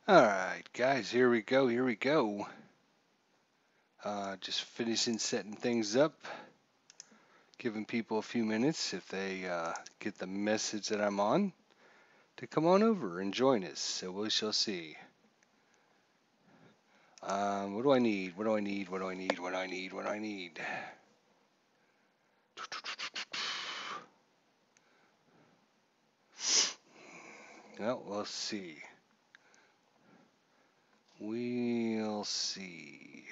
All right, guys, here we go. Here we go. Just finishing setting things up, giving people a few minutes if they get the message that I'm on to come on over and join us. So we shall see. What do I need? What do I need? What do I need? What do I need? What do I need? Well, we'll see. We'll see.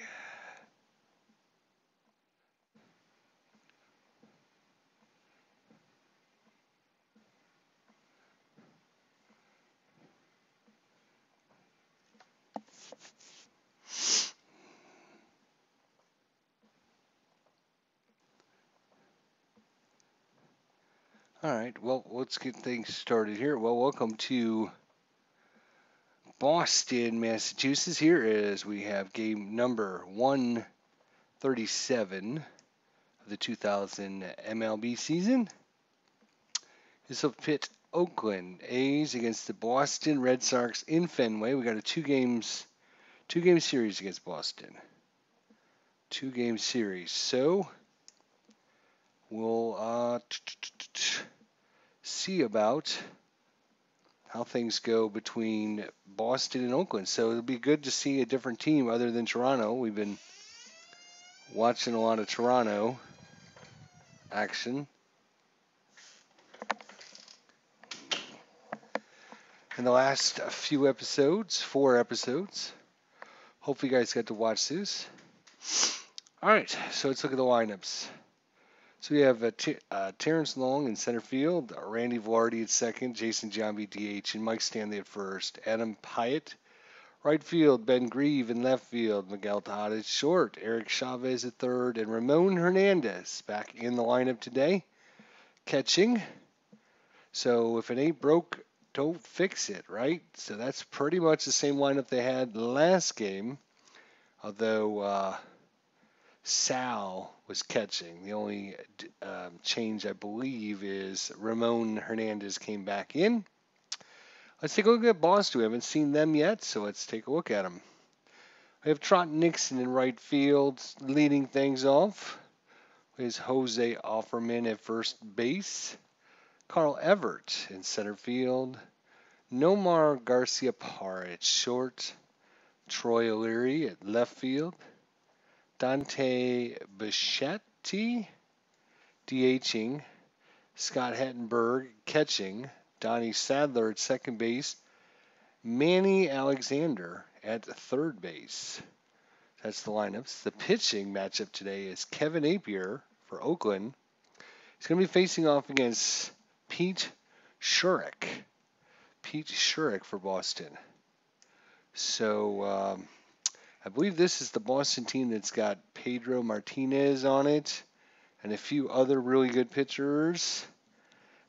All right, well, let's get things started here. Well, welcome to Boston, Massachusetts. Here is we have game number 137 of the 2000 MLB season. This will pit Oakland A's against the Boston Red Sox in Fenway. We got a two-game series against Boston. Two-game series. So we'll see about how things go between Boston and Oakland. So it'll be good to see a different team other than Toronto. We've been watching a lot of Toronto action. In the last few episodes, 4 episodes. Hopefully you guys got to watch this. All right, so let's look at the lineups. So we have Terrence Long in center field, Randy Velarde at second, Jason Giambi DH, and Mike Stanley at first. Adam Pyatt, right field, Ben Grieve in left field, Miguel Tejada at short, Eric Chavez at third, and Ramon Hernandez back in the lineup today, catching. So if it ain't broke, don't fix it, right? So that's pretty much the same lineup they had last game, although Sal was catching. The only change, I believe, is Ramon Hernandez came back in. Let's take a look at Boston. We haven't seen them yet, so let's take a look at them. We have Trot Nixon in right field, leading things off. There's Jose Offerman at first base. Carl Everett in center field. Nomar Garcia-Parra at short. Troy O'Leary at left field. Dante Bichetti DHing. Scott Hettenberg catching. Donnie Sadler at second base. Manny Alexander at third base. That's the lineups. The pitching matchup today is Kevin Appier for Oakland. He's going to be facing off against Pete Schourek. Pete Schourek for Boston. So I believe this is the Boston team that's got Pedro Martinez on it and a few other really good pitchers.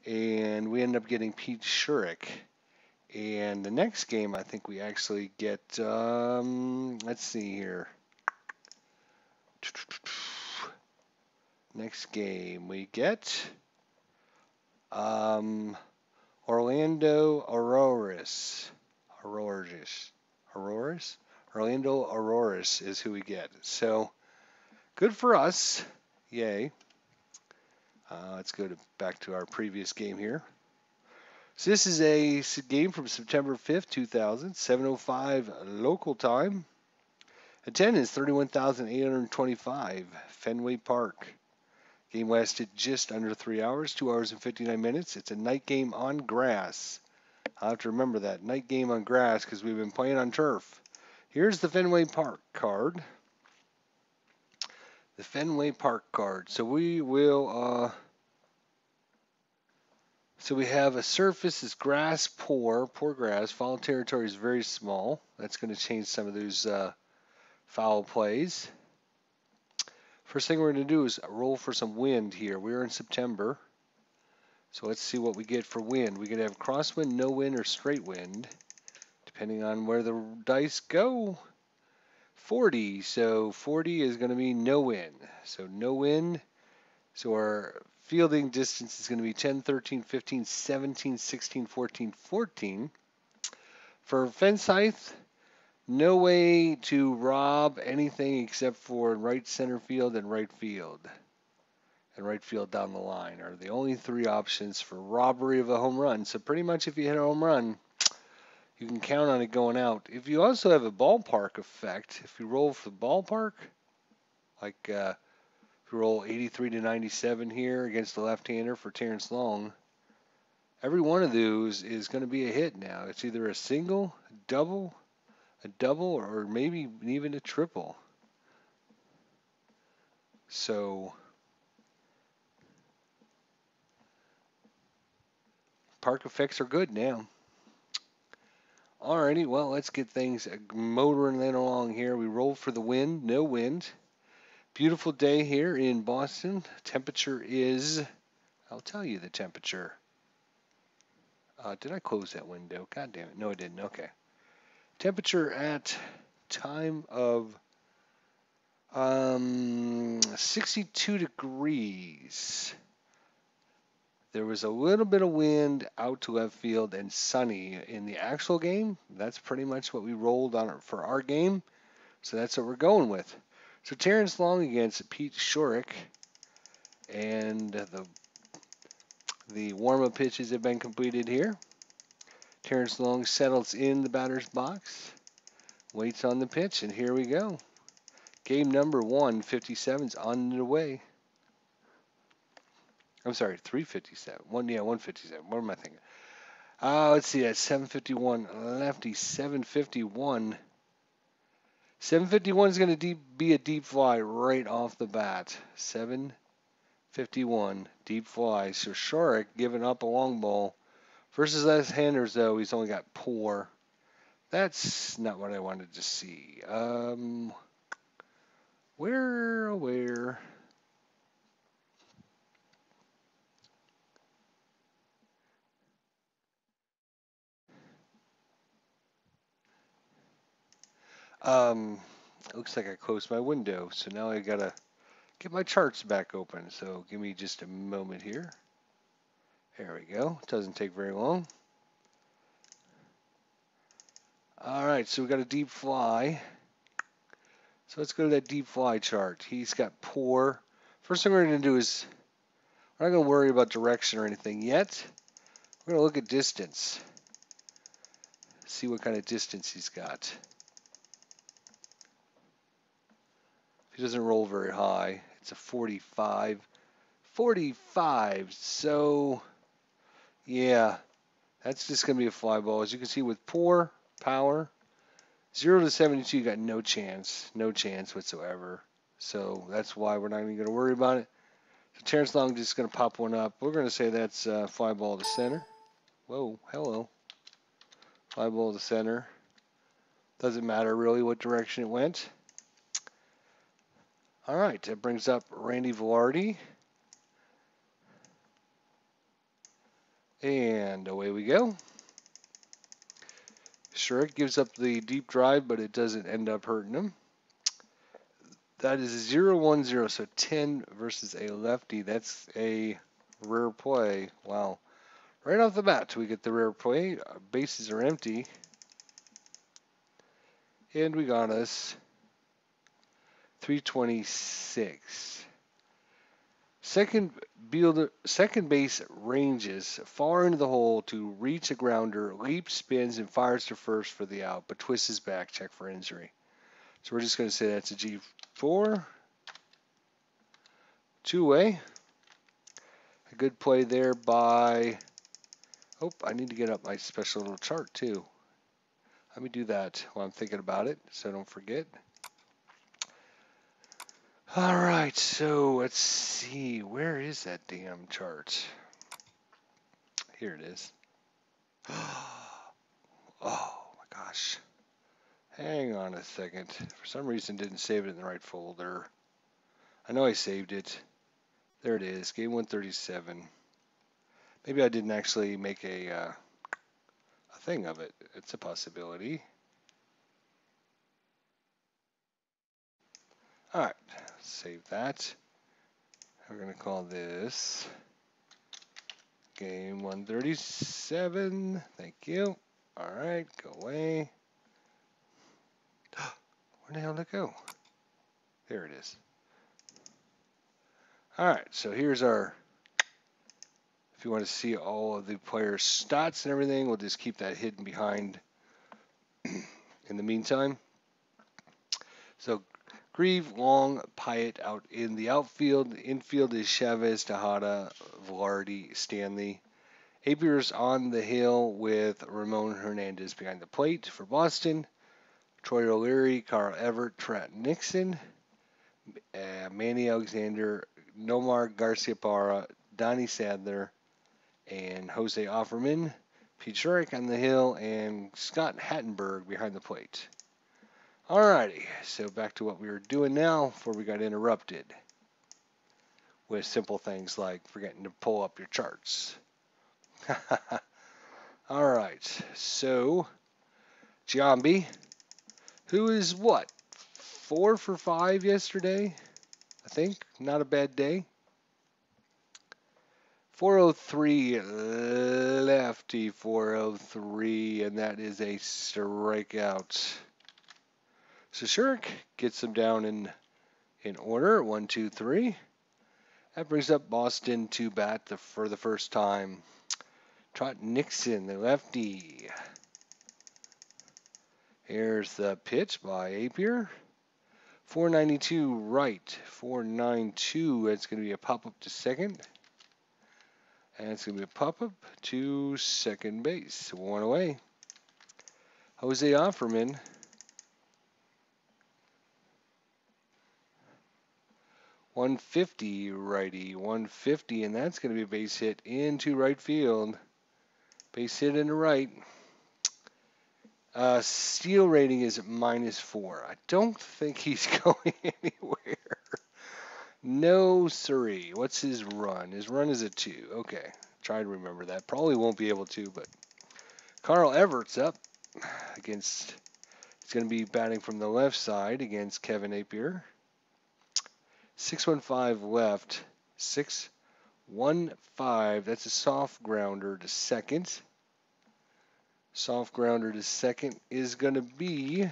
And we end up getting Pete Schourek. And the next game, I think we actually get, let's see here. Next game, we get Orlando Auroras. Orlando Auroras is who we get. So good for us. Yay. Let's go back to our previous game here. So this is a game from September 5th, 2000, 7:05 local time. Attendance 31,825, Fenway Park. Game lasted just under 3 hours, 2 hours and 59 minutes. It's a night game on grass. I'll have to remember that, night game on grass, because we've been playing on turf. Here's the Fenway Park card. The Fenway Park card. So we will, so we have a surface is grass, poor grass. Foul territory is very small. That's going to change some of those foul plays. First thing we're going to do is roll for some wind here. We're in September. So let's see what we get for wind. We could have crosswind, no wind, or straight wind, depending on where the dice go. 40. So 40 is going to be no wind. So no wind. So our fielding distance is going to be 10, 13, 15, 17, 16, 14, 14. For fence height, no way to rob anything except for right center field and right field. And right field down the line are the only three options for robbery of a home run. So pretty much if you hit a home run, you can count on it going out. If you also have a ballpark effect, if you roll for the ballpark, like if you roll 83 to 97 here against the left-hander for Terrence Long, every one of those is going to be a hit now. It's either a single, a double, or maybe even a triple. So park effects are good now. Alrighty, well, let's get things motoring along here. We roll for the wind, no wind. Beautiful day here in Boston. Temperature is, I'll tell you the temperature. Did I close that window? God damn it. No, I didn't. Okay. Temperature at time of 62 degrees. There was a little bit of wind out to left field and sunny in the actual game. That's pretty much what we rolled on for our game. So that's what we're going with. So Terrence Long against Pete Schourek. And the warm-up pitches have been completed here. Terrence Long settles in the batter's box. Waits on the pitch, and here we go. Game number 157 is on the way. I'm sorry, 357. 157. What am I thinking? Let's see, that's 751. Lefty, 751. 751 is going to be a deep fly right off the bat. 751, deep fly. So Schourek giving up a long ball. Versus left-handers, though, he's only got poor. That's not what I wanted to see. Where? Looks like I closed my window, so now I gotta get my charts back open. So give me just a moment here. There we go. Doesn't take very long. All right, so we got a deep fly. So let's go to that deep fly chart. He's got poor. First thing we're going to do is, we're not going to worry about direction or anything yet. We're going to look at distance. See what kind of distance he's got. He doesn't roll very high. It's a 45. 45. So, yeah, that's just going to be a fly ball. As you can see, with poor power, 0 to 72, you got no chance. No chance whatsoever. So that's why we're not even going to worry about it. So Terrence Long just going to pop one up. We're going to say that's fly ball to center. Whoa, hello. Fly ball to center. Doesn't matter really what direction it went. All right, that brings up Randy Velarde. And away we go. Schourek gives up the deep drive, but it doesn't end up hurting him. That is 0-1-0, so 10 versus a lefty. That's a rare play. Wow. Right off the bat, we get the rare play. Our bases are empty. And we got us 326. Second base ranges far into the hole to reach a grounder, leaps, spins, and fires to first for the out, but twists his back, check for injury. So we're just going to say that's a G4. Two-way. A good play there by... Oh, I need to get up my special little chart, too. Let me do that while I'm thinking about it, so I don't forget. All right, so let's see. Where is that damn chart? Here it is. Oh, my gosh. Hang on a second. For some reason, didn't save it in the right folder. I know I saved it. There it is, Game 137. Maybe I didn't actually make a thing of it. It's a possibility. All right, save that. We're going to call this Game 137. Thank you. All right, go away. Where the hell did it go? There it is. All right, so here's our, if you want to see all of the players' stats and everything, we'll just keep that hidden behind in the meantime. So Grieve, Long, Pyatt out in the outfield. The infield is Chavez, Tejada, Velarde, Stanley. Appier's on the hill with Ramon Hernandez behind the plate for Boston. Troy O'Leary, Carl Everett, Trent Nixon, Manny Alexander, Nomar Garciaparra, Donnie Sadler, and Jose Offerman. Pete Schourek on the hill, and Scott Hattenberg behind the plate. Alrighty, so back to what we were doing now before we got interrupted with simple things like forgetting to pull up your charts. Alright, so Giambi, who is what? 4 for 5 yesterday, I think. Not a bad day. 403 lefty, 403, and that is a strikeout. So Schourek gets them down in order, 1, 2, 3. That brings up Boston to bat for the first time. Trot Nixon, the lefty. Here's the pitch by Appier. 492 right, 492. That's going to be a pop-up to second. And it's going to be a pop-up to second base. 1 away. Jose Offerman. 150 righty, 150, and that's going to be a base hit into right field. Base hit into right. Steal rating is at -4. I don't think he's going anywhere. No, siree. What's his run? His run is a 2. Okay, try to remember that. Probably won't be able to, but Carl Everett's up against. He's going to be batting from the left side against Kevin Appier. 615 left. 615. That's a soft grounder to second. Soft grounder to second is going to be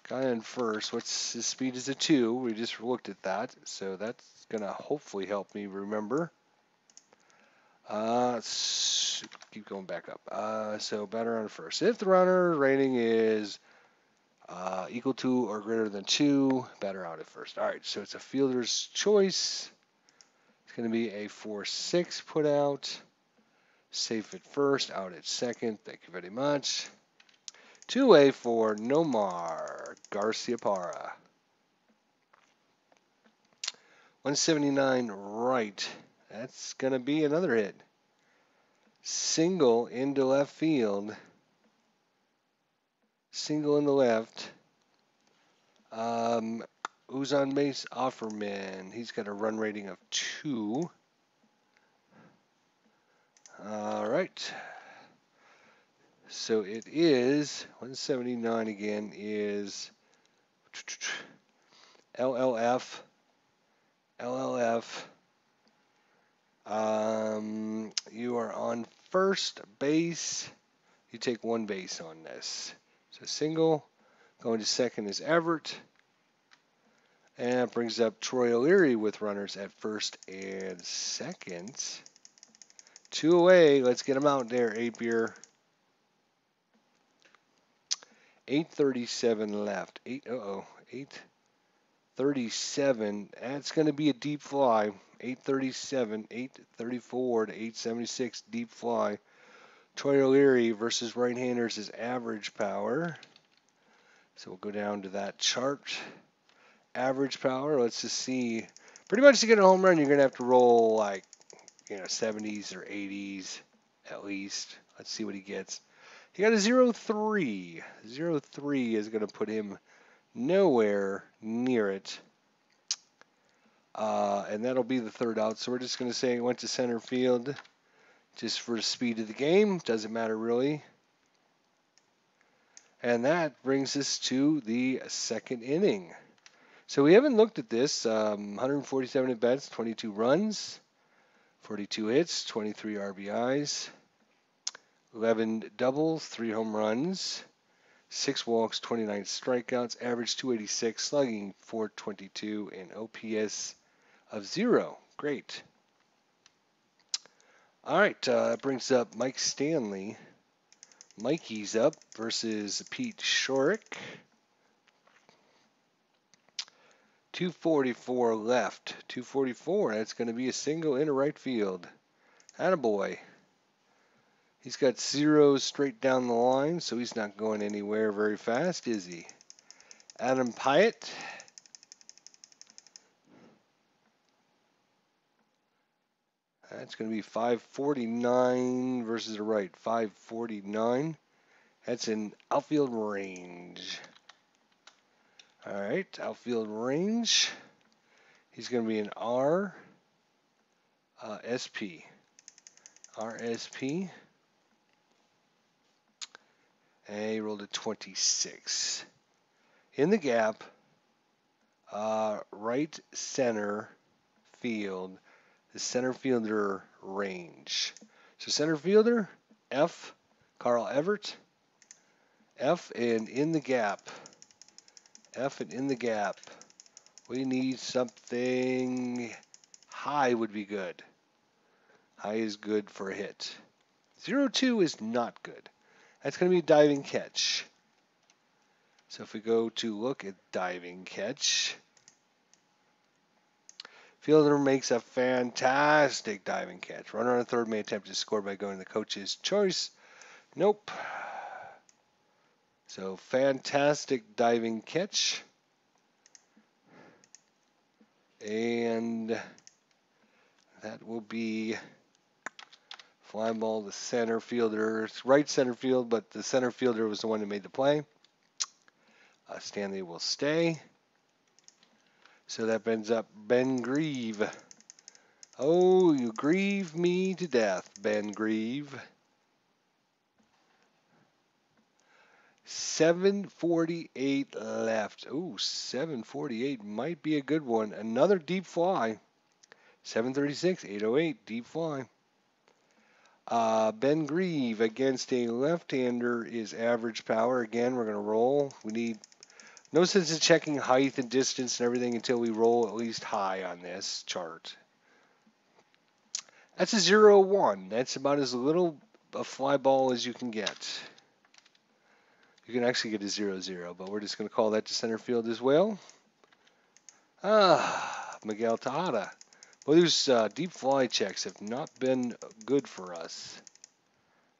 guy in first. What's his speed is a 2. We just looked at that, so that's going to hopefully help me remember. Keep going back up. So batter on first. If the runner rating is equal to or greater than 2, batter out at first. All right, so it's a fielder's choice. It's going to be a 4-6 put out. Safe at first, out at second. Thank you very much. 2-way for Nomar Garciaparra. 179 right. That's going to be another hit. Single into left field. Single in the left. Who's on base? Offerman. He's got a run rating of 2. All right. So it is 179 again is LLF. You are on first base. You take 1 base on this. So single. Going to second is Everett. And that brings up Troy O'Leary with runners at first and second. 2 away. Let's get him out there, Appier. 8:37 left. 8:37. That's going to be a deep fly. 8:37, 8:34 to 8:76 deep fly. Troy O'Leary versus right-handers is average power. So we'll go down to that chart. Average power. Let's just see. Pretty much to get a home run, you're going to have to roll like 70s or 80s at least. Let's see what he gets. He got a 0.3. 0.3 is going to put him nowhere near it. And that'll be the third out. So we're just going to say he went to center field just for the speed of the game. Doesn't matter really. And that brings us to the second inning. So we haven't looked at this. 147 at bats, 22 runs, 42 hits, 23 RBIs. 11 doubles, 3 home runs, 6 walks, 29 strikeouts, average 286, slugging 422, and OPS of 0. Great. All right, that brings up Mike Stanley. Mikey's up versus Pete Schourek. 244 left. 244. That's going to be a single into right field. Attaboy. He's got zeros straight down the line, so he's not going anywhere very fast, is he? Adam Pyatt. That's going to be 549 versus the right. 549. That's in outfield range. All right, outfield range. He's going to be an SP. RSP. And he rolled a 26. In the gap, right center field, the center fielder range. So center fielder, F, Carl Everett. F and in the gap. F and in the gap. We need something high would be good. High is good for a hit. 0-2 is not good. That's going to be a diving catch. So if we go to look at diving catch, fielder makes a fantastic diving catch. Runner on third may attempt to score by going to the coach's choice. Nope. So fantastic diving catch. And that will be fly ball to center fielder. It's right center field, but the center fielder was the one who made the play. Stanley will stay. So that brings up Ben Grieve. Oh, you grieve me to death, Ben Grieve. 7:48 left. Ooh, 7:48 might be a good one. Another deep fly. 7:36, 8:08, deep fly. Ben Grieve against a left-hander is average power. Again, we're going to roll. We need no sense in checking height and distance and everything until we roll at least high on this chart. That's a 0-1. That's about as little a fly ball as you can get. You can actually get a 0-0, but we're just going to call that to center field as well. Miguel Tejada. Well, those deep fly checks have not been good for us.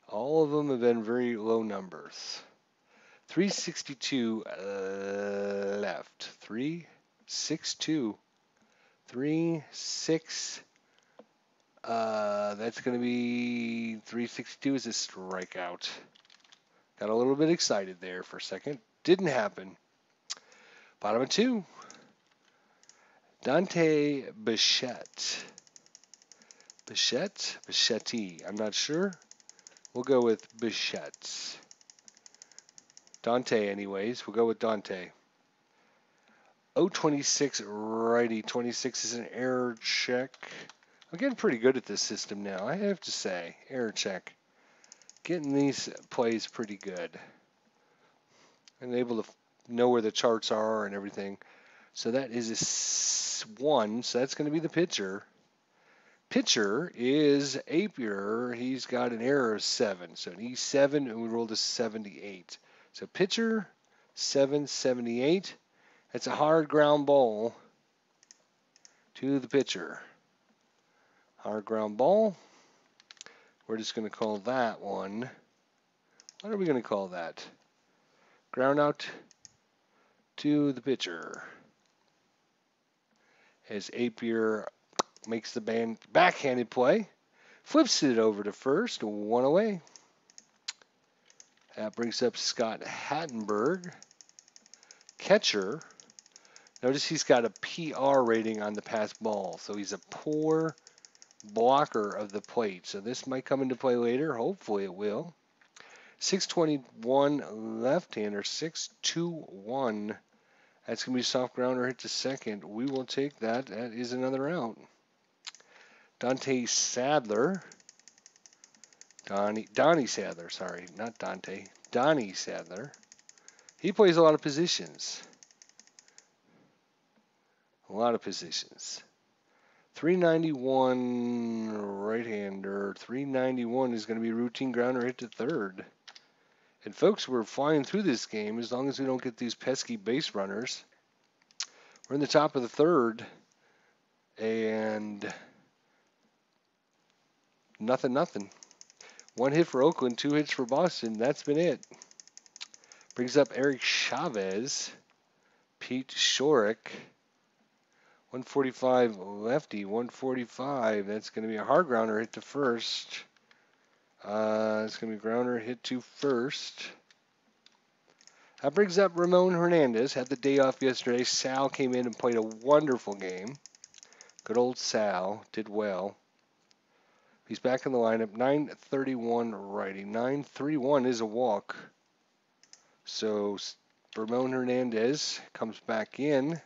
All of them have been very low numbers. 362 left. 362. 36. That's going to be 362 is a strikeout. Got a little bit excited there for a second. Didn't happen. Bottom of 2. Dante Bichette. Bichette? I'm not sure. We'll go with Bichette. Dante anyways. We'll go with Dante. 026 righty. 26 is an error check. I'm getting pretty good at this system now, I have to say. Error check. Getting these plays pretty good. And able to know where the charts are and everything. So that is a 1. So that's going to be the pitcher. Pitcher is Appier. He's got an error of 7. So an E7, and we rolled a 78. So pitcher, 778. That's a hard ground ball to the pitcher. Hard ground ball. We're just going to call that one. What are we going to call that? Ground out to the pitcher. As Appier makes the backhanded play. Flips it over to first. 1 away. That brings up Scott Hattenberg. Catcher. Notice he's got a PR rating on the pass ball. So he's a poor blocker of the plate. So this might come into play later. Hopefully it will. 621 left-hander. 6-2-1. That's going to be a soft grounder hit to second. We will take that. That is another out. Dante Sadler. Donnie Sadler, sorry, not Dante. Donnie Sadler. He plays a lot of positions. A lot of positions. 391 right-hander. 391 is going to be routine grounder hit to third. And folks, we're flying through this game as long as we don't get these pesky base runners. We're in the top of the third. And nothing. One hit for Oakland, 2 hits for Boston. That's been it. Brings up Eric Chavez. Pete Schourek. 145 lefty, 145. That's going to be a hard grounder hit to first. It's going to be grounder hit to first. That brings up Ramon Hernandez. Had the day off yesterday. Sal came in and played a wonderful game. Good old Sal. Did well. He's back in the lineup. 931 righty. 931 is a walk. So Ramon Hernandez comes back in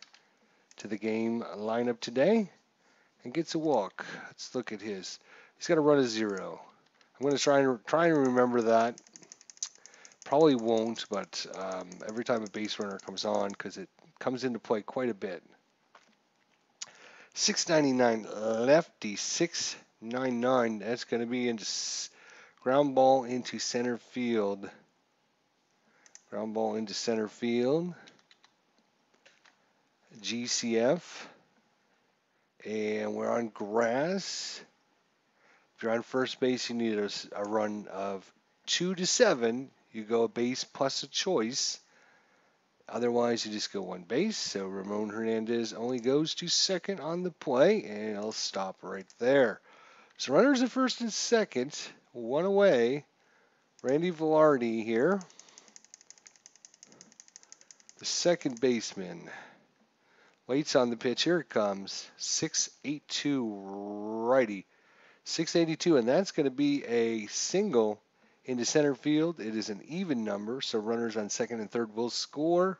to the game lineup today and gets a walk. Let's look at his. He's got to run a 0. I'm going to try and remember that. Probably won't, but every time a base runner comes on, because it comes into play quite a bit. 699 lefty, 699. That's going to be into ground ball into center field. Ground ball into center field. GCF. And we're on grass. If you're on first base, you need a run of 2 to 7. You go a base plus a choice. Otherwise, you just go one base. So Ramon Hernandez only goes to second on the play, and I'll stop right there. So runners at first and second, one away. Randy Velarde here, the second baseman. Waits on the pitch. Here it comes. 682 righty. 682, and that's going to be a single into center field. It is an even number, so runners on second and third will score.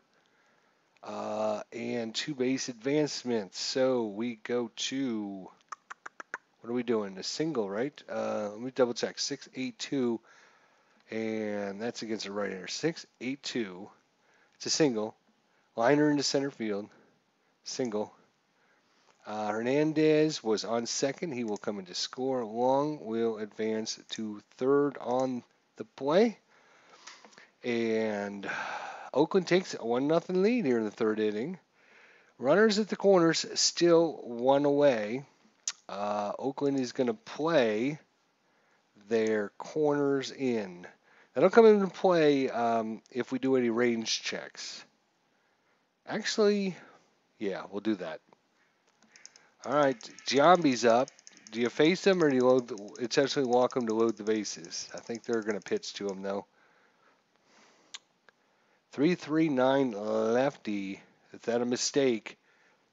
And 2 base advancements. So we go to, what are we doing? A single, right? Let me double check. 682, and that's against a right-hander. 682. It's a single. Liner into center field. Single. Hernandez was on second. He will come in to score. Long will advance to third on the play. And Oakland takes a 1-0 lead here in the third inning. Runners at the corners, still one away. Oakland is going to play their corners in. That'll come into play if we do any range checks. Actually, yeah, we'll do that. All right, Giambi's up. Do you face him or do you essentially walk him to load the bases? I think they're going to pitch to him, though. 339 lefty. Is that a mistake?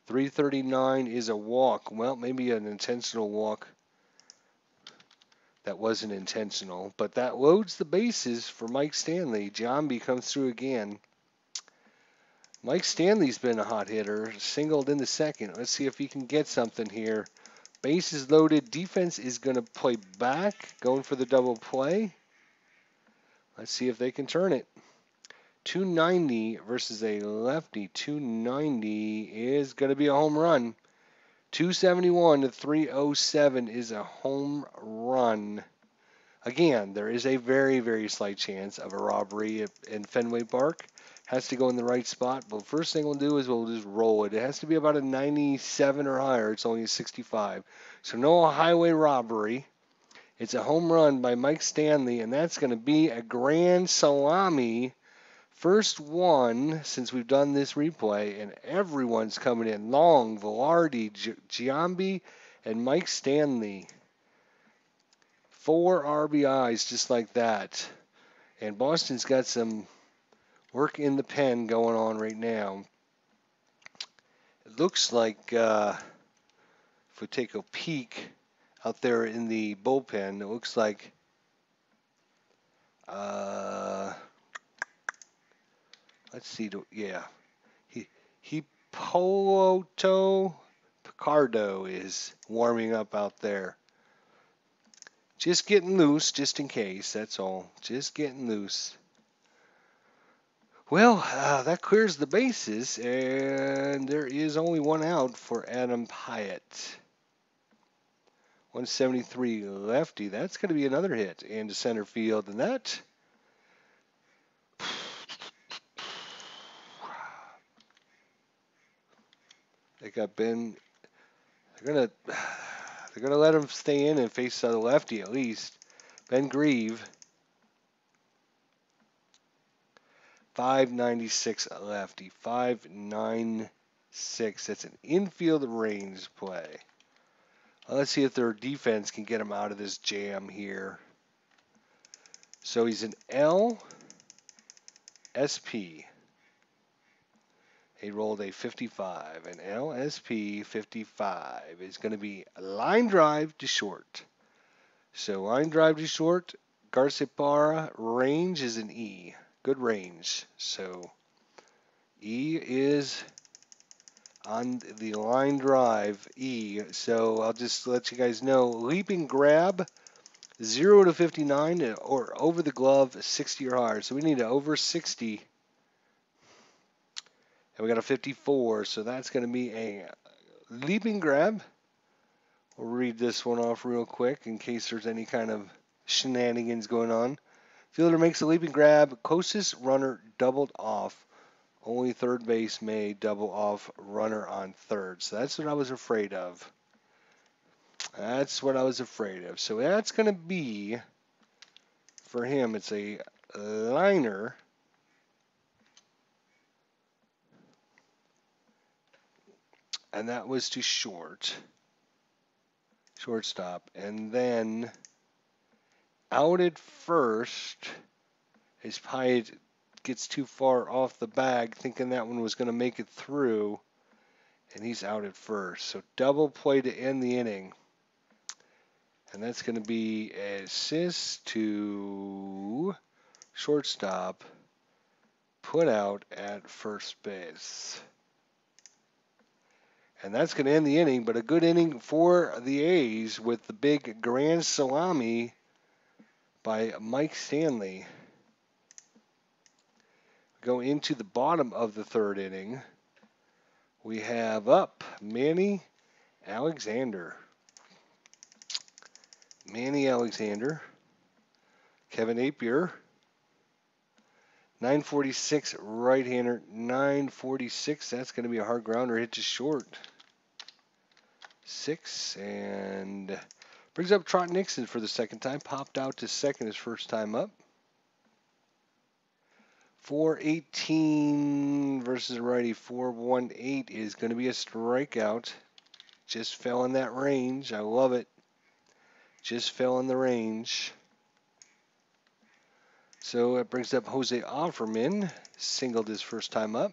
339 is a walk. Well, maybe an intentional walk. That wasn't intentional, but that loads the bases for Mike Stanley. Giambi comes through again. Mike Stanley's been a hot hitter, singled in the second. Let's see if he can get something here. Bases loaded. Defense is going to play back, going for the double play. Let's see if they can turn it. 290 versus a lefty. 290 is going to be a home run. 271 to 307 is a home run. Again, there is a very, very slight chance of a robbery in Fenway Park. Has to go in the right spot. But first thing we'll do is we'll just roll it. It has to be about a 97 or higher. It's only a 65. So no highway robbery. It's a home run by Mike Stanley, and that's going to be a grand salami. First one since we've done this replay, and everyone's coming in. Long, Velarde, Giambi, and Mike Stanley. 4 RBIs just like that. And Boston's got some work in the pen going on right now. It looks like, if we take a peek out there in the bullpen, it looks like let's see, yeah. Picardo is warming up out there. Just getting loose, just in case, that's all. Just getting loose. Well, that clears the bases, and there is only one out for Adam Hyatt. 173 lefty. That's going to be another hit into center field, and that. They got Ben. They're gonna let him stay in and face the lefty at least. Ben Grieve. 596 lefty. 596. That's an infield range play. Let's see if their defense can get him out of this jam here. So he's an LSP. He rolled a 55. An LSP 55 is going to be a line drive to short. So line drive to short. Garcia range is an E. Good range. So E is on the line drive, E. So I'll just let you guys know. Leaping grab, 0 to 59, or over the glove, 60 or higher. So we need an over 60. And we got a 54, so that's going to be a leaping grab. We'll read this one off real quick in case there's any kind of shenanigans going on. Fielder makes a leaping grab. Closest runner doubled off. Only third base may double off runner on third. So that's what I was afraid of. That's what I was afraid of. So that's going to be, for him, it's a liner. And that was to shortstop. And then out at first, his Pyatt gets too far off the bag, thinking that one was going to make it through, and he's out at first. So double play to end the inning. And that's going to be an assist to shortstop, put out at first base. And that's going to end the inning, but a good inning for the A's with the big grand salami by Mike Stanley. Go into the bottom of the third inning. We have up Manny Alexander. Kevin Appier. 946 right-hander, 946. That's going to be a hard grounder hit to short. 6 and brings up Trot Nixon for the second time. Popped out to second his first time up. 418 versus righty. 418 is going to be a strikeout. Just fell in that range. I love it. Just fell in the range. So it brings up Jose Offerman, singled his first time up.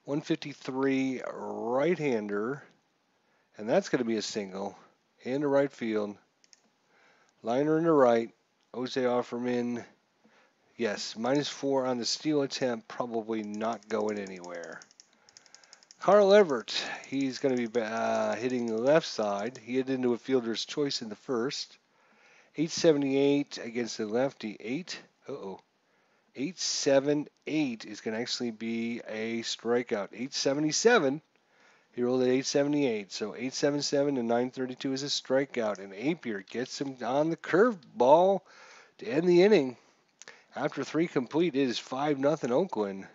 153 right-hander, and that's going to be a single into right field. Liner in the right, Jose Offerman, yes, -4 on the steal attempt, probably not going anywhere. Carl Everett, he's going to be hitting the left side. He hit into a fielder's choice in the first. 878 against the lefty. 878 is going to actually be a strikeout. 877, he rolled at 878. So 877 and 932 is a strikeout. And Appier gets him on the curveball to end the inning. After 3 complete, it is 5-0 Oakland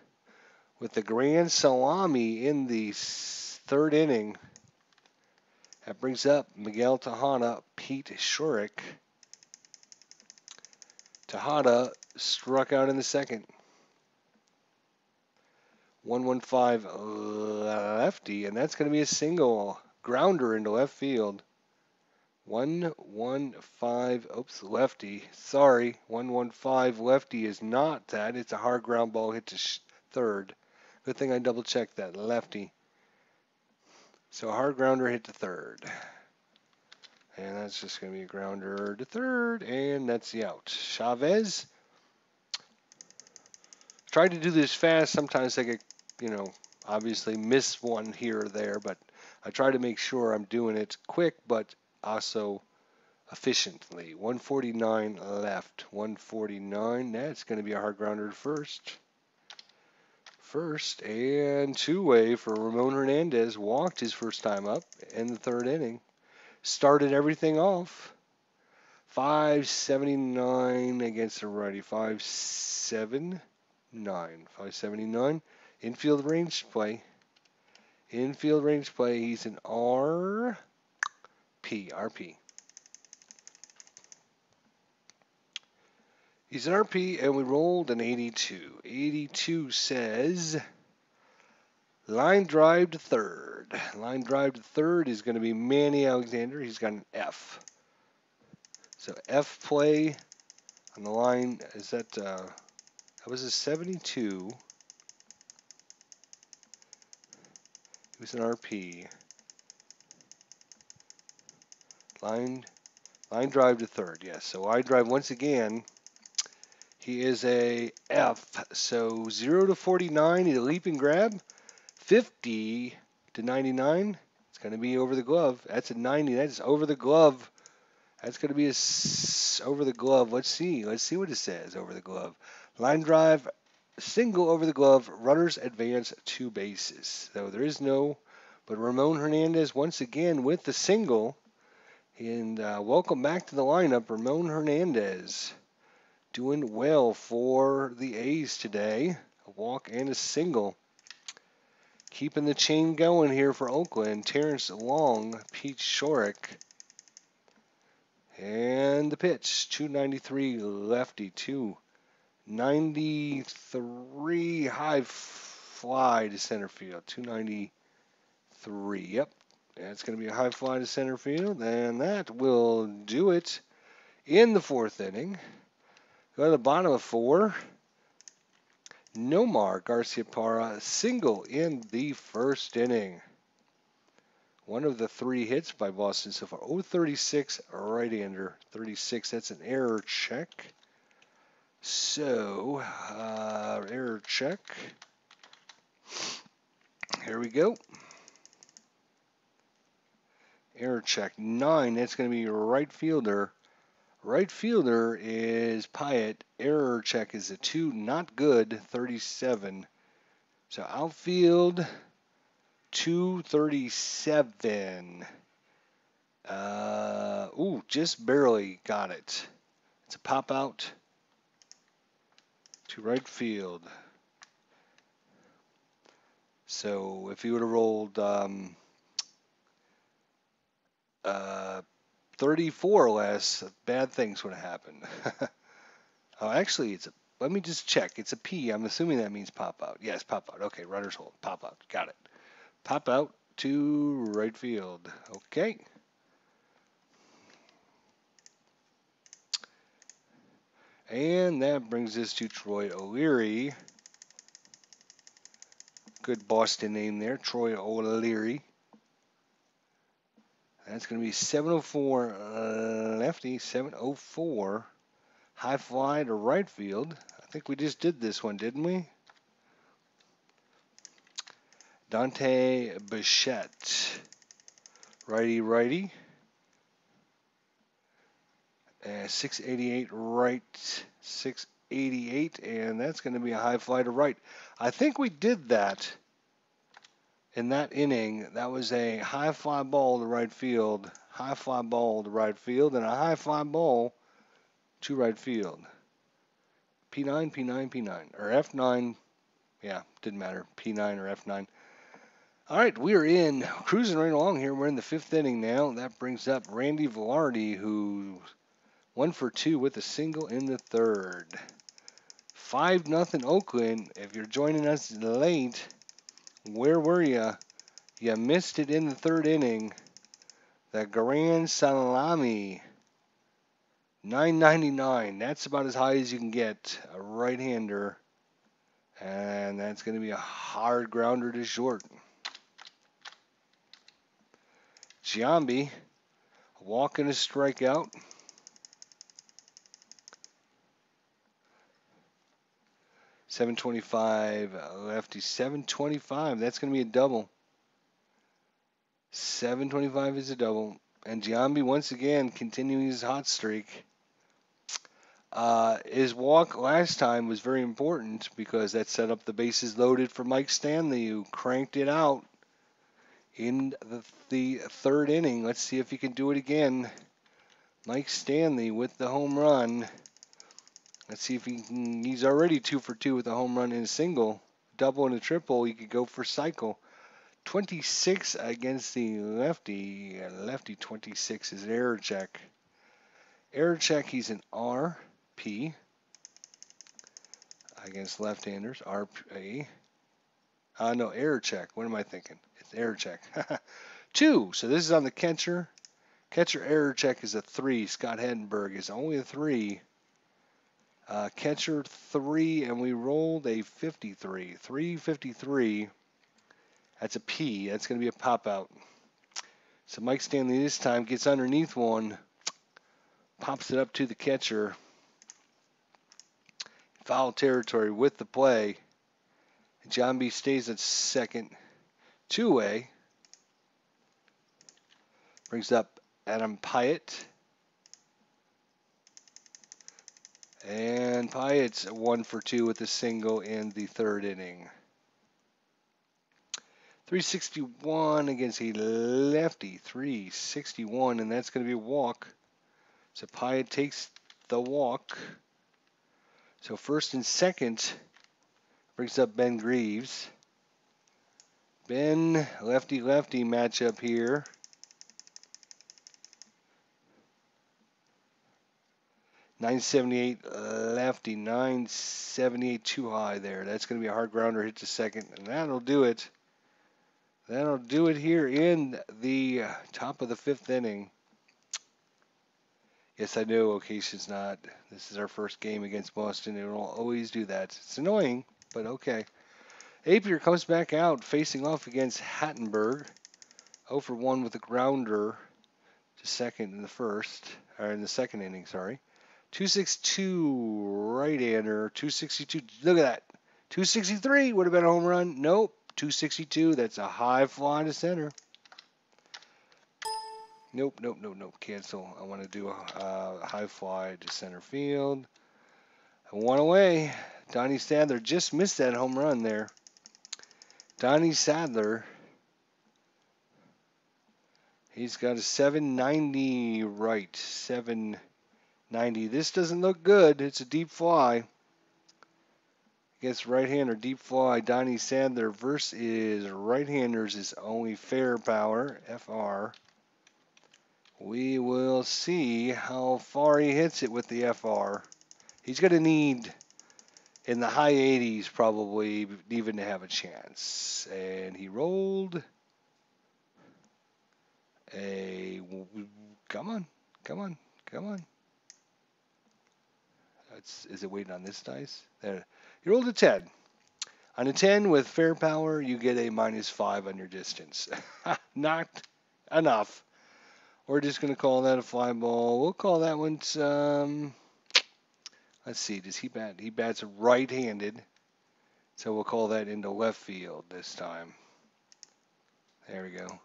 with the grand salami in the third inning. That brings up Miguel Tejada, Pete Schourek. Tejada struck out in the second. 115 lefty, and that's going to be a single grounder into left field. 115, oops, lefty. Sorry, 115 lefty is not that. It's a hard ground ball hit to third. Good thing I double checked that, lefty. So a hard grounder hit to third. And that's just going to be a grounder to third, and that's the out. Chavez. Tried to do this fast. Sometimes I get, obviously miss one here or there, but I try to make sure I'm doing it quick but also efficiently. 149 left. 149. That's going to be a hard grounder first. First and two-way for Ramon Hernandez. Walked his first time up in the third inning. Started everything off. 579 against the righty. 579. 579. Infield range play. Infield range play. He's an RP. He's an RP, and we rolled an 82. 82 says line drive to third. Line drive to third is going to be Manny Alexander. He's got an F. So F play on the line. Is that was a 72. He was an RP. Line drive to third. Yes. So line drive once again. He is a F. So 0 to 49, he's a leap and grab. 50 to 99, it's going to be over the glove. That's a 90. That's over the glove. That's going to be over the glove. Let's see what it says over the glove. Line drive, single over the glove. Runners advance 2 bases. So there is no, but Ramon Hernandez once again with the single. And welcome back to the lineup, Ramon Hernandez. Doing well for the A's today. A walk and a single. Keeping the chain going here for Oakland. Terrence Long, Pete Schourek. And the pitch. 293 lefty. 293 high fly to center field. 293. Yep. That's going to be a high fly to center field. And that will do it in the 4th inning. Go to the bottom of 4. Nomar Garciaparra single in the 1st inning. One of the 3 hits by Boston so far. 0-36 right-hander. 36, that's an error check. So, error check. Here we go. Error check. 9, that's going to be your right fielder. Right fielder is Pyatt. Error check is a 2. Not good. 37. So outfield 237. Just barely got it. It's a pop out to right field. So if he would have rolled 34 or less, bad things would have happened. Oh, actually, let me just check. It's a P. I'm assuming that means pop out. Yes, pop out. Okay, runners hold. Pop out. Got it. Pop out to right field. Okay. And that brings us to Troy O'Leary. Good Boston name there, Troy O'Leary. That's going to be 704 lefty, 704. High fly to right field. I think we just did this one, didn't we? Dante Bichette. Righty. 688 right. 688. And that's going to be a high fly to right. I think we did that in that inning. That was a high fly ball to right field. High fly ball to right field. And a high fly ball to right field. P9, or F9. Yeah, didn't matter. P9 or F9. All right, we are cruising right along here. We're in the 5th inning now. That brings up Randy Velarde, who 1 for 2 with a single in the 3rd. 5-0 Oakland. If you're joining us late, where were you? You missed it in the 3rd inning. The Grand Salami. $9.99. That's about as high as you can get. A right-hander. And that's going to be a hard grounder to short. Giambi. A walk and a strikeout. .725 lefty. 725. That's going to be a double. 725 is a double. And Giambi once again continuing his hot streak. His walk last time was very important because that set up the bases loaded for Mike Stanley, who cranked it out in the third inning. Let's see if he can do it again. Mike Stanley with the home run. Let's see if he can. He's already 2 for 2 with a home run and a single. Double and a triple. He could go for cycle. 26 against the lefty. Lefty 26 is error check. Error check, he's an RP. Against left-handers, RP. No, error check. What am I thinking? It's error check. 2. So this is on the catcher. Catcher error check is a 3. Scott Heddenberg is only a 3. Catcher 3, and we rolled a 53. 353. That's a P. That's going to be a pop-out. So Mike Stanley this time gets underneath one. Pops it up to the catcher. Foul territory with the play. John B. stays at second. 2-way. Brings up Adam Pyatt. And Pyatt's 1 for 2 with a single in the third inning. 361 against a lefty. 361, and that's going to be a walk. So Pyatt takes the walk. So first and second brings up Ben Greaves. Ben, lefty-lefty matchup here. .978 lefty, 978 too high there. That's going to be a hard grounder hit to second, and that'll do it. That'll do it here in the top of the fifth inning. Yes, I know occasion's not. This is our first game against Boston. It will always do that. It's annoying, but okay. Appier comes back out facing off against Hattenberg. 0 for 1 with a grounder to second in the second inning, sorry. 262 right-hander, 262. Look at that. 263 would have been a home run. Nope. 262. That's a high fly to center. Nope. Cancel. I want to do a high fly to center field. 1 away. Donnie Sadler just missed that home run there. Donnie Sadler. He's got a 790 right. 790. This doesn't look good. It's a deep fly. Against right-hander, deep fly. Donnie Sadler versus right-handers is only fair power. FR. We will see how far he hits it with the FR. He's going to need in the high 80s probably even to have a chance. And he rolled a... Come on. Is it waiting on this dice? There. He rolled a 10. On a 10 with fair power, you get a -5 on your distance. Not enough. We're just going to call that a fly ball. We'll call that one let's see. Does he bat? He bats right-handed. So we'll call that into left field this time. There we go.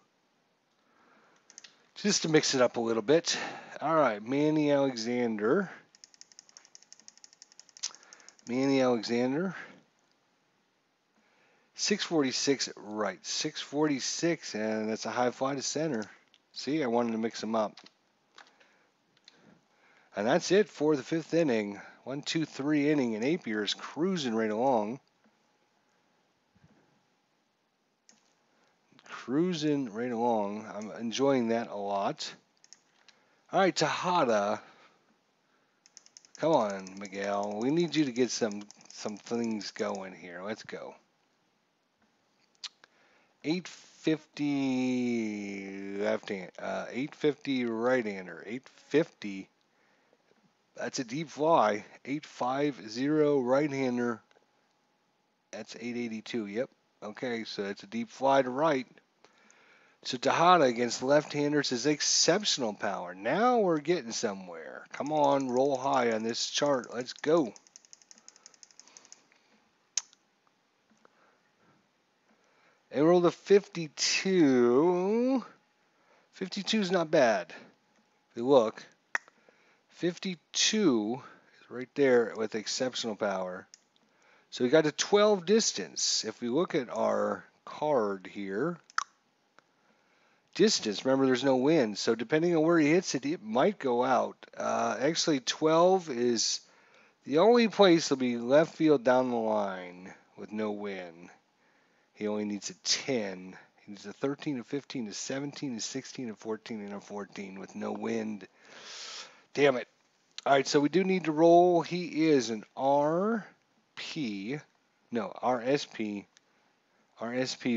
Just to mix it up a little bit. All right, Manny Alexander. 646 right. 646, and that's a high fly to center. See, I wanted to mix them up. And that's it for the fifth inning. 1, 2, 3 inning, and Appier is cruising right along. I'm enjoying that a lot. All right, Tejada. Come on, Miguel. We need you to get some things going here. Let's go. 850 left-hand, 850 right-hander, 850. That's a deep fly. 850 right-hander. That's 882. Yep. Okay, so it's a deep fly to right. So Tejada against left-handers is exceptional power. Now we're getting somewhere. Come on, roll high on this chart. Let's go. And rolled a 52. 52 is not bad. If you look, 52 is right there with exceptional power. So we got a 12 distance. If we look at our card here, distance, remember there's no wind, so depending on where he hits it, it might go out. Actually, 12 is the only place will be left field down the line with no wind. He only needs a 10. He needs a 13, a 15, a 17, a 16, a 14, and a 14 with no wind. Damn it. All right, so we do need to roll. He is an RSP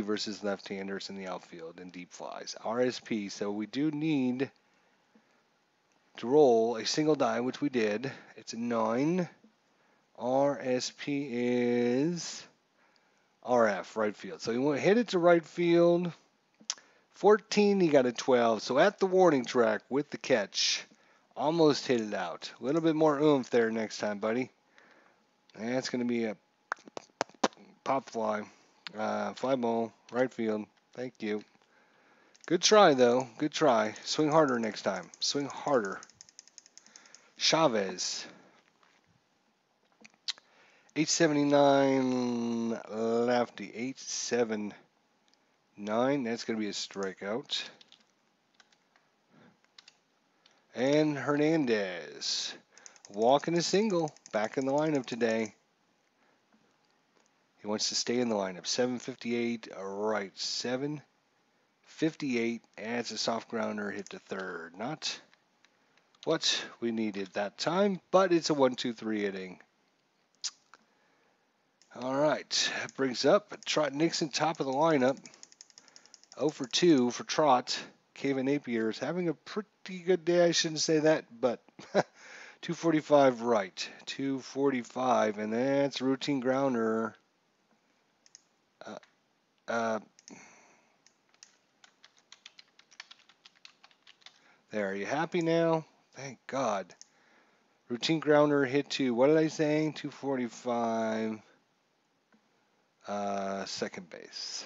versus left-handers in the outfield and deep flies. RSP, so we do need to roll a single die, which we did. It's a 9. RSP is RF, right field. So he hit it to right field. 14, he got a 12. So at the warning track with the catch, almost hit it out. A little bit more oomph there next time, buddy. And that's going to be a pop fly. Fly ball, right field. Thank you. Good try, though. Good try. Swing harder next time. Swing harder. Chavez. 879 lefty. 879. That's going to be a strikeout. And Hernandez. Walking a single. Back in the lineup today. He wants to stay in the lineup. 758 right. 758. Adds a soft grounder. Hit to third. Not what we needed that time, but it's a 1-2-3 inning. All right, that brings up Trot Nixon, top of the lineup. 0 for 2 for Trot. Kevin Appier is having a pretty good day. I shouldn't say that, but 245 right. 245, and that's routine grounder. There, are you happy now? Thank God. Routine grounder hit to, what did I say? 245. Second base.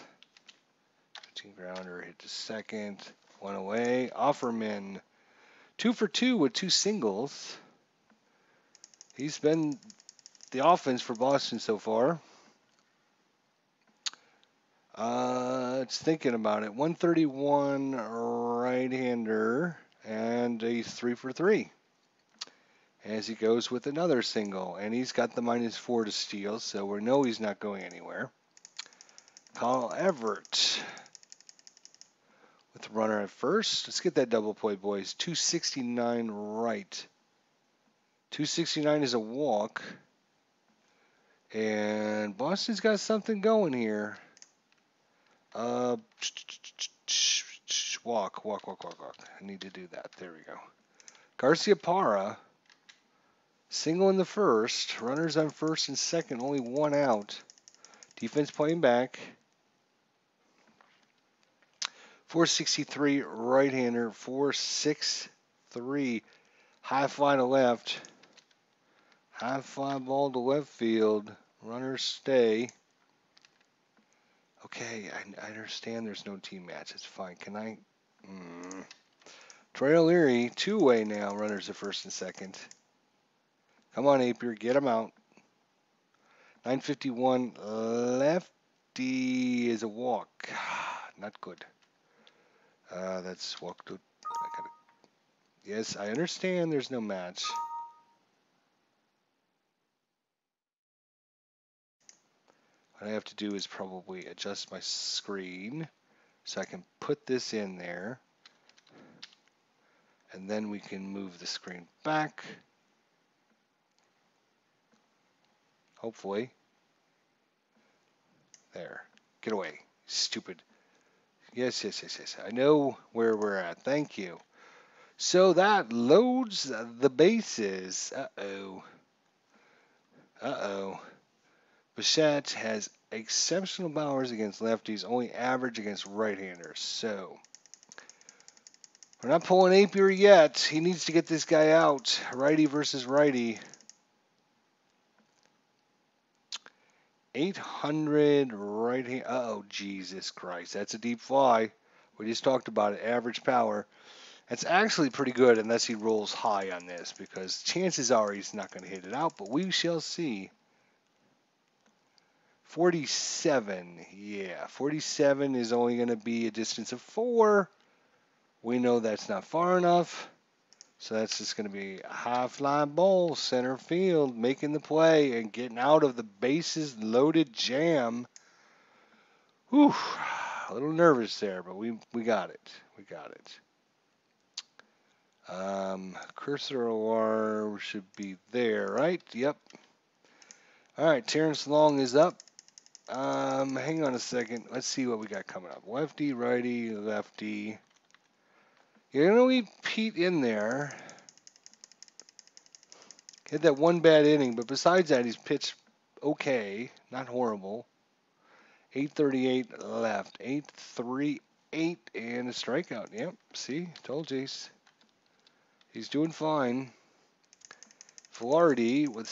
Routine grounder hit to second. One away. Offerman. 2 for 2 with 2 singles. He's been the offense for Boston so far. It's thinking about it. 131 right-hander. And he's 3 for 3. As he goes with another single. And he's got the -4 to steal, so we know he's not going anywhere. Kyle Everett with the runner at first. Let's get that double play, boys. 269 right. 269 is a walk. And Boston's got something going here. Walk. I need to do that. There we go. Garcia Parra. Single in the first. Runners on first and second. Only one out. Defense playing back. 463 right-hander. 463. High fly to left. High fly ball to left field. Runners stay. Okay, I understand there's no team match. It's fine. Can I? Troy O'Leary, 2-way now. Runners at first and second. Come on, Appier, get him out. 951 lefty is a walk. Not good. That's walk to. Yes, I understand there's no match. What I have to do is probably adjust my screen so I can put this in there. And then we can move the screen back. Hopefully. There. Get away. Stupid. Yes. I know where we're at. Thank you. So that loads the bases. Uh-oh. Bichette has exceptional powers against lefties, only average against right-handers. So we're not pulling Appier yet. He needs to get this guy out. Righty versus righty. 800 right hand. Uh-oh, Jesus Christ. That's a deep fly. We just talked about it, average power. It's actually pretty good unless he rolls high on this, because chances are he's not going to hit it out, but we shall see. 47, yeah, 47 is only going to be a distance of 4. We know that's not far enough, so that's just going to be a high fly ball, center field, making the play and getting out of the bases loaded jam. Whew, a little nervous there, but we got it. We got it. Cursor alarm should be there, right? Yep. All right, Terrence Long is up. Hang on a second. Let's see what we got coming up. Lefty, righty, lefty. You're going to leave Pete in there. Had that one bad inning, but besides that, he's pitched okay, not horrible. 838 left, 838 and a strikeout. Yep, see, told you he's doing fine. Flaherty with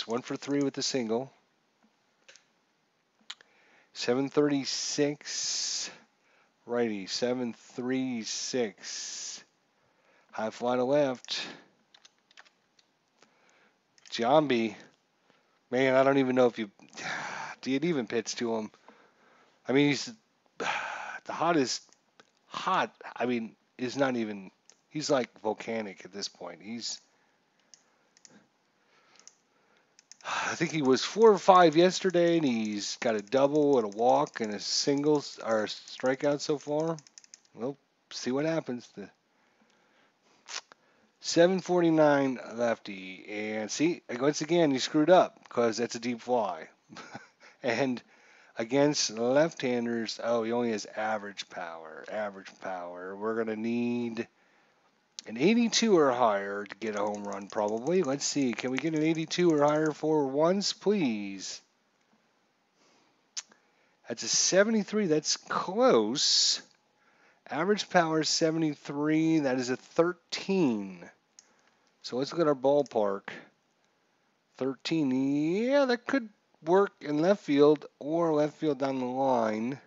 1 for 3 with the single. 736 righty, 736. High fly to left. Giambi, man, I don't even know if you'd even pitch to him. I mean, he's the hottest. I mean, is not even. He's like volcanic at this point. I think he was 4 or 5 yesterday, and he's got a double and a walk and a singles or a strikeout so far. We'll see what happens. The 749 lefty, and see, once again, he screwed up because that's a deep fly. And against left-handers, oh, he only has average power. Average power. We're going to need an 82 or higher to get a home run, probably. Let's see. Can we get an 82 or higher for once, please? That's a 73. That's close. Average power is 73. That is a 13. So let's look at our ballpark. 13. Yeah, that could work in left field or left field down the line.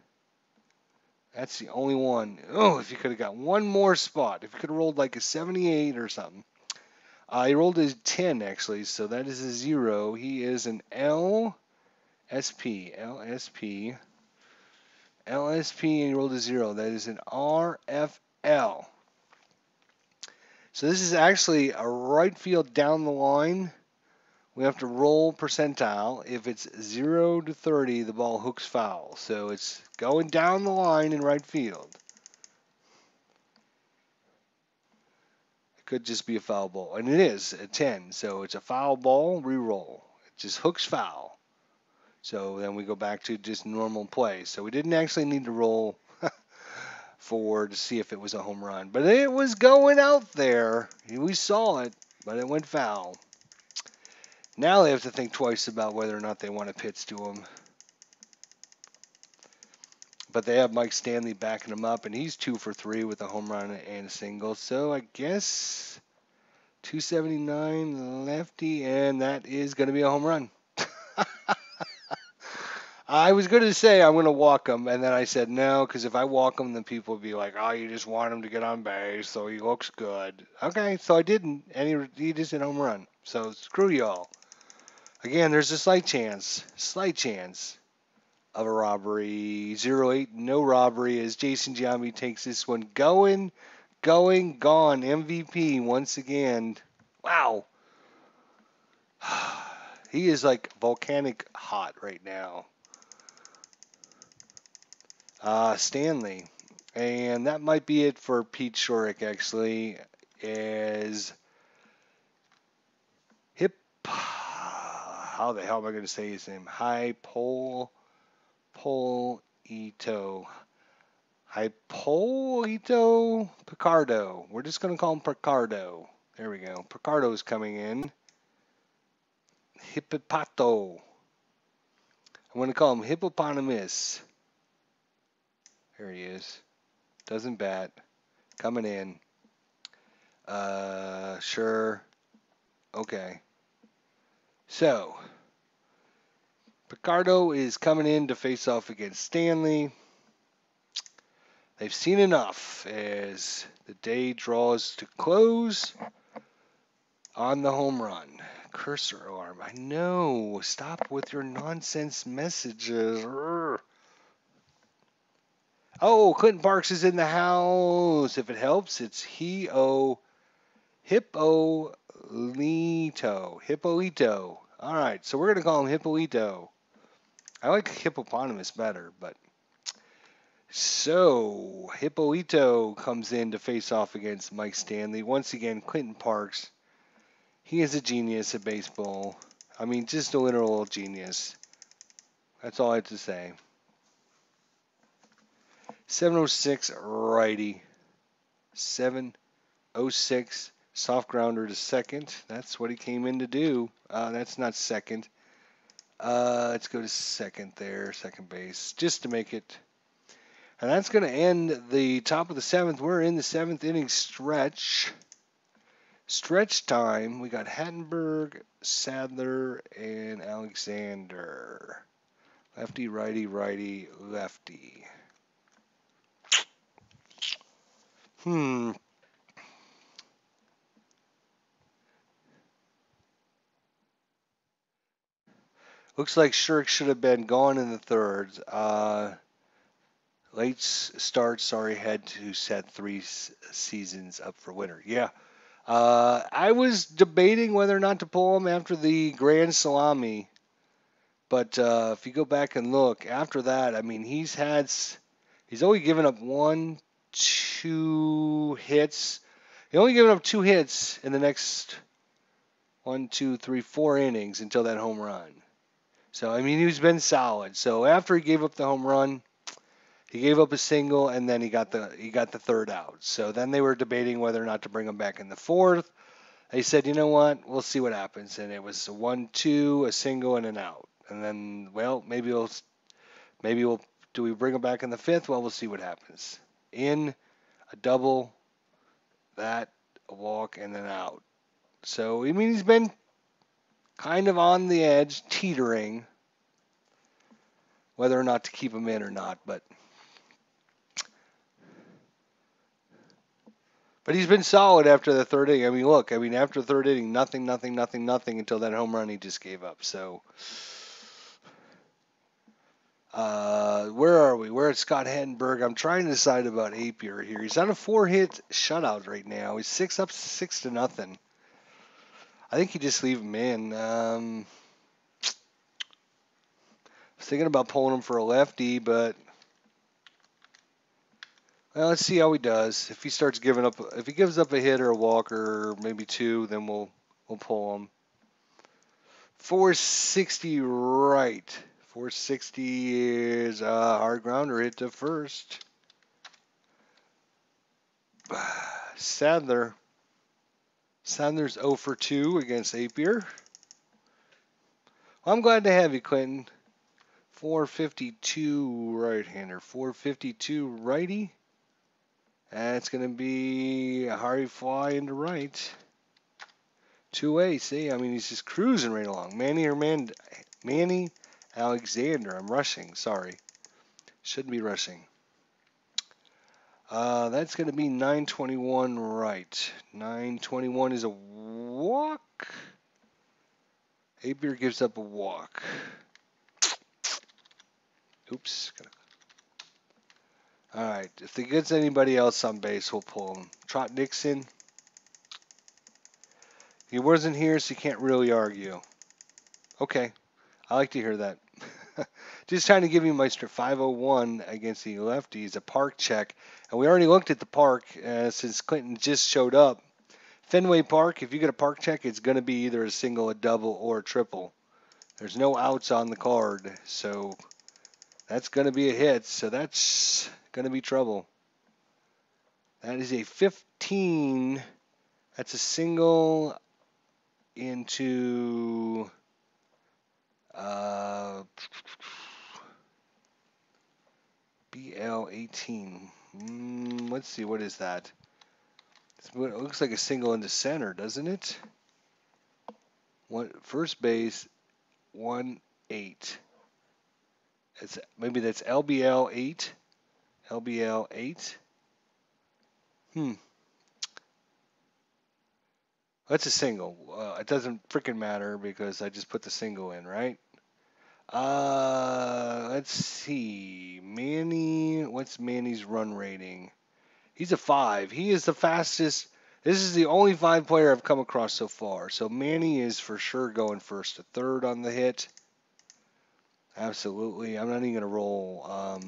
That's the only one. Oh, if you could have got one more spot. If you could have rolled like a 78 or something. He rolled a 10, actually, so that is a 0. He is an LSP. LSP, and he rolled a 0. That is an RFL. So this is actually a right field down the line. We have to roll percentile. If it's 0 to 30, the ball hooks foul. So it's going down the line in right field. It could just be a foul ball. And it is a 10. So it's a foul ball, re-roll. It just hooks foul. So then we go back to just normal play. So we didn't actually need to roll to see if it was a home run. But it was going out there. We saw it, but it went foul. Now they have to think twice about whether or not they want to pitch to him. But they have Mike Stanley backing him up, and he's 2 for 3 with a home run and a single. So I guess 279 lefty, and that is going to be a home run. I was going to say I'm going to walk him, and then I said no, because if I walk him, then people would be like, oh, you just want him to get on base, so he looks good. Okay, so I didn't, and he just hit a home run. So screw y'all. Again, there's a slight chance of a robbery. 0-8, no robbery, as Jason Giambi takes this one. Gone. MVP once again. Wow. He is like volcanic hot right now. Stanley. And that might be it for Pete Schourek, actually, as how the hell am I going to say his name? Hippolito. Picardo. We're just going to call him Picardo. There we go. Picardo's coming in. Hippopato. I'm going to call him Hippopotamus. There he is. Doesn't bat. Coming in. Sure. Okay. So, Picardo is coming in to face off against Stanley. They've seen enough as the day draws to close on the home run. Cursor alarm. I know. Stop with your nonsense messages. Urgh. Oh, Clinton Parks is in the house. If it helps, it's Hippolito. Hippolito. All right, so we're going to call him Hippolito. I like hippopotamus better, but so Hippolito comes in to face off against Mike Stanley. Once again, Clinton Parks. He is a genius at baseball. I mean, just a literal genius. That's all I have to say. 706 righty. 706 soft grounder to second. That's what he came in to do. That's not second. Let's go to second there, second base, just to make it. And that's going to end the top of the seventh. We're in the seventh inning stretch. Stretch time. We got Hattenberg, Sadler, and Alexander. Lefty, righty, righty, lefty. Looks like Schourek should have been gone in the third. Late start, sorry, had to set 3 seasons up for winter. Yeah. I was debating whether or not to pull him after the grand salami. But if you go back and look, after that, I mean, he's only given up 2 hits. He only given up 2 hits in the next 4 innings until that home run. So, I mean, he's been solid. So after he gave up the home run, he gave up a single, and then he got the third out. So then they were debating whether or not to bring him back in the fourth. They said, you know what, we'll see what happens. And it was a 1-2, a single, and an out. And then, well, maybe we'll do we bring him back in the fifth? Well, we'll see what happens. In, a double, a walk, and then out. So, I mean, he's been kind of on the edge, teetering, whether or not to keep him in or not. But he's been solid after the third inning. I mean, look, after the third inning, nothing until that home run he just gave up. So, where are we? We're at Scott Hattenberg. I'm trying to decide about Appier here. He's on a 4-hit shutout right now. He's 6-0. I think you just leave him in. I was thinking about pulling him for a lefty, but well, let's see how he does. If he gives up a hit or a walk or maybe 2, then we'll pull him. 460 right. 460 is a hard grounder hit to first. Sadler's 0 for 2 against Appier. Well, I'm glad to have you, Clinton. 452 right-hander. 452 righty. That's going to be a hard fly into right. 2-way, see? I mean, he's just cruising right along. Manny Alexander. I'm rushing. Sorry. Shouldn't be rushing. That's going to be 921 right. 921 is a walk. Appier gives up a walk. Oops. All right. If he gets anybody else on base, we'll pull him. Trot Nixon. He wasn't here, so you can't really argue. Okay. I like to hear that. Just trying to give you Meister 501 against the lefties, a park check. And we already looked at the park since Clinton just showed up. Fenway Park, if you get a park check, it's going to be either a single, a double, or a triple. There's no outs on the card, so that's going to be a hit. So that's going to be trouble. That is a 15. That's a single into BL 18. Let's see, what is that? It looks like a single into center, doesn't it? First base, 1-8. Maybe that's LBL 8. LBL 8. That's a single. It doesn't freaking matter because I just put the single in, right? Let's see. Manny, what's Manny's run rating? He's a 5. He is the fastest. This is the only 5 player I've come across so far. So Manny is for sure going first to third on the hit. Absolutely. I'm not even going to roll.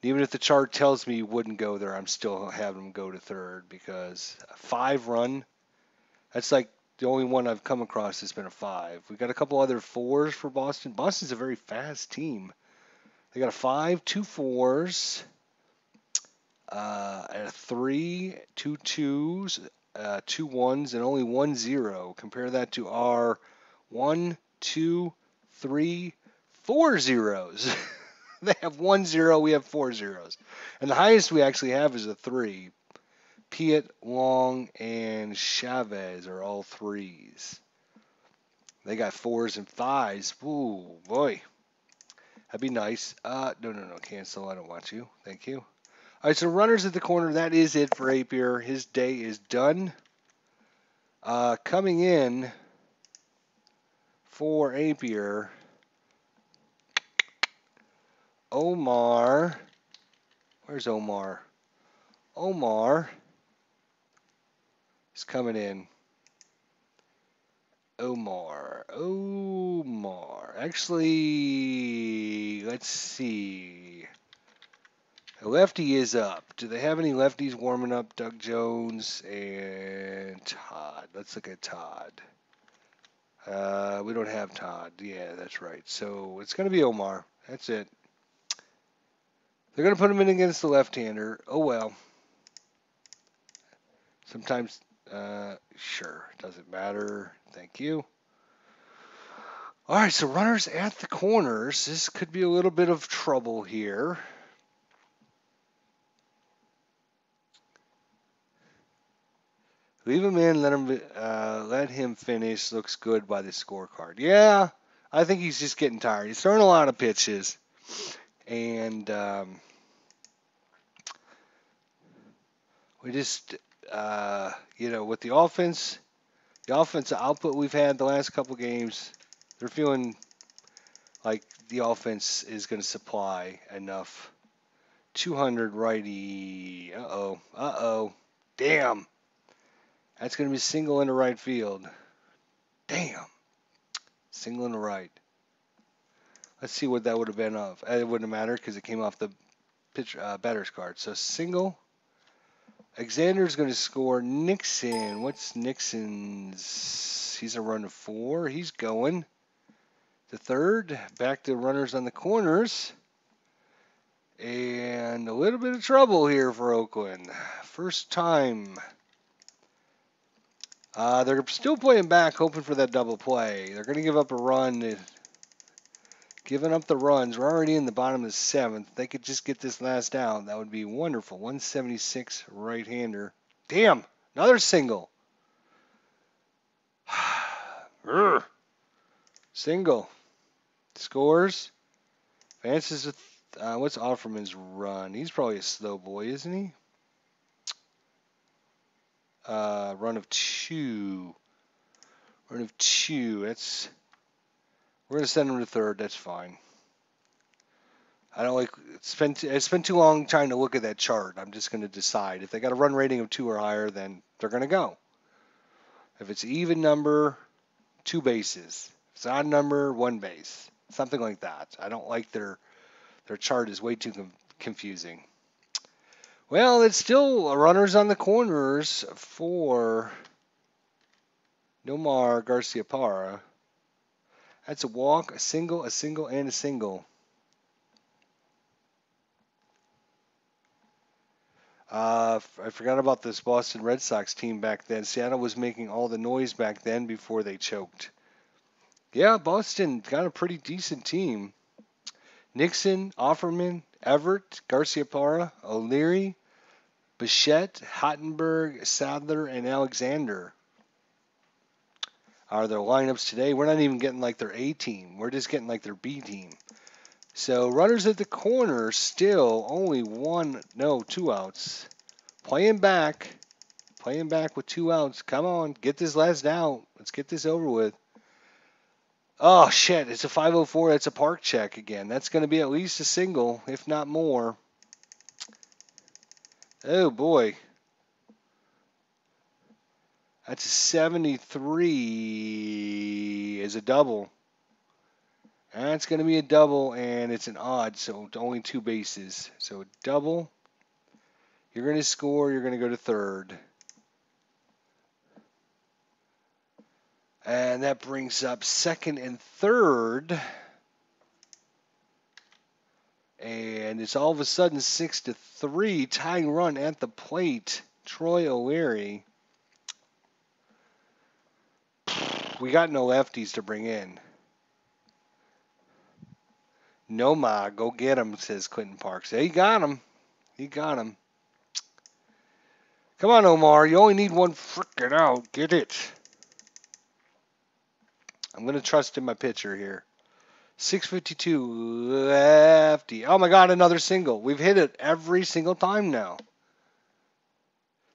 Even if the chart tells me he wouldn't go there, I'm still having him go to third because a 5 run, that's like the only one I've come across that's been a 5. We've got a couple other 4s for Boston. Boston's a very fast team. They got a 5, 2 4s, a 3, 2 2s, 2 1s, and only 1 0. Compare that to our 1, 2, 3, 4 zeros. They have 1 0, we have 4 zeros. And the highest we actually have is a 3. Piet, Long, and Chavez are all 3s. They got 4s and 5s. Ooh, boy. That'd be nice. No, cancel. I don't want you. Thank you. All right, so runners at the corner. That is it for Appier. His day is done. Coming in for Appier, Omar. Where's Omar? Omar is coming in. Omar. Actually, let's see. The lefty is up. Do they have any lefties warming up? Doug Jones and Todd. Let's look at Todd. We don't have Todd. Yeah, that's right. So it's going to be Omar. That's it. They're going to put him in against the left-hander. Oh, well. Sometimes, sure. Doesn't matter. Thank you. All right, so runners at the corners. This could be a little bit of trouble here. Leave him in, let him finish. Looks good by the scorecard. Yeah, I think he's just getting tired. He's throwing a lot of pitches. And we just, with the offensive output we've had the last couple games, they're feeling like the offense is going to supply enough. 200 righty. Uh-oh. Damn. That's going to be single into right field. Damn. Single into right. Let's see what that would have been of. It wouldn't have mattered because it came off the batter's card. So single. Alexander's going to score. Nixon. What's Nixon's? He's a run of 4. He's going to third. Back to runners on the corners. And a little bit of trouble here for Oakland. First time. They're still playing back, hoping for that double play. They're going to give up a run. Giving up the runs. We're already in the bottom of the 7th. They could just get this last out. That would be wonderful. 176 right-hander. Damn! Another single. Single. Scores. Vances with, what's Offerman's run? He's probably a slow boy, isn't he? Run of 2. Run of 2. That's... We're going to send him to third. That's fine. I don't like... I spent too long trying to look at that chart. I'm just going to decide. If they got a run rating of 2 or higher, then they're going to go. If it's even number, 2 bases. If it's odd number, 1 base. Something like that. I don't like their chart is way too confusing. Well, it's still runners on the corners for Nomar Garciaparra. That's a walk, a single, and a single. I forgot about this Boston Red Sox team back then. Seattle was making all the noise back then before they choked. Yeah, Boston got a pretty decent team. Nixon, Offerman, Everett, Garciaparra, O'Leary, Bichette, Hottenberg, Sadler, and Alexander are their lineups today. We're not even getting like their A team. We're just getting like their B team. So runners at the corner, still only two outs. Playing back with 2 outs. Come on, get this last out. Let's get this over with. Oh, shit, it's a 504. That's a park check again. That's going to be at least a single, if not more. Oh, boy. That's a 73 is a double. That's going to be a double, and it's an odd, so only 2 bases. So a double. You're going to score. You're going to go to third. And that brings up second and third. And it's all of a sudden 6-3. Tying run at the plate. Troy O'Leary. We got no lefties to bring in. No, ma, go get him, says Clinton Parks. He got him. He got him. Come on, Omar. You only need one frickin' out. Get it. I'm going to trust in my pitcher here. 652 lefty. Oh, my God, another single. We've hit it every single time now.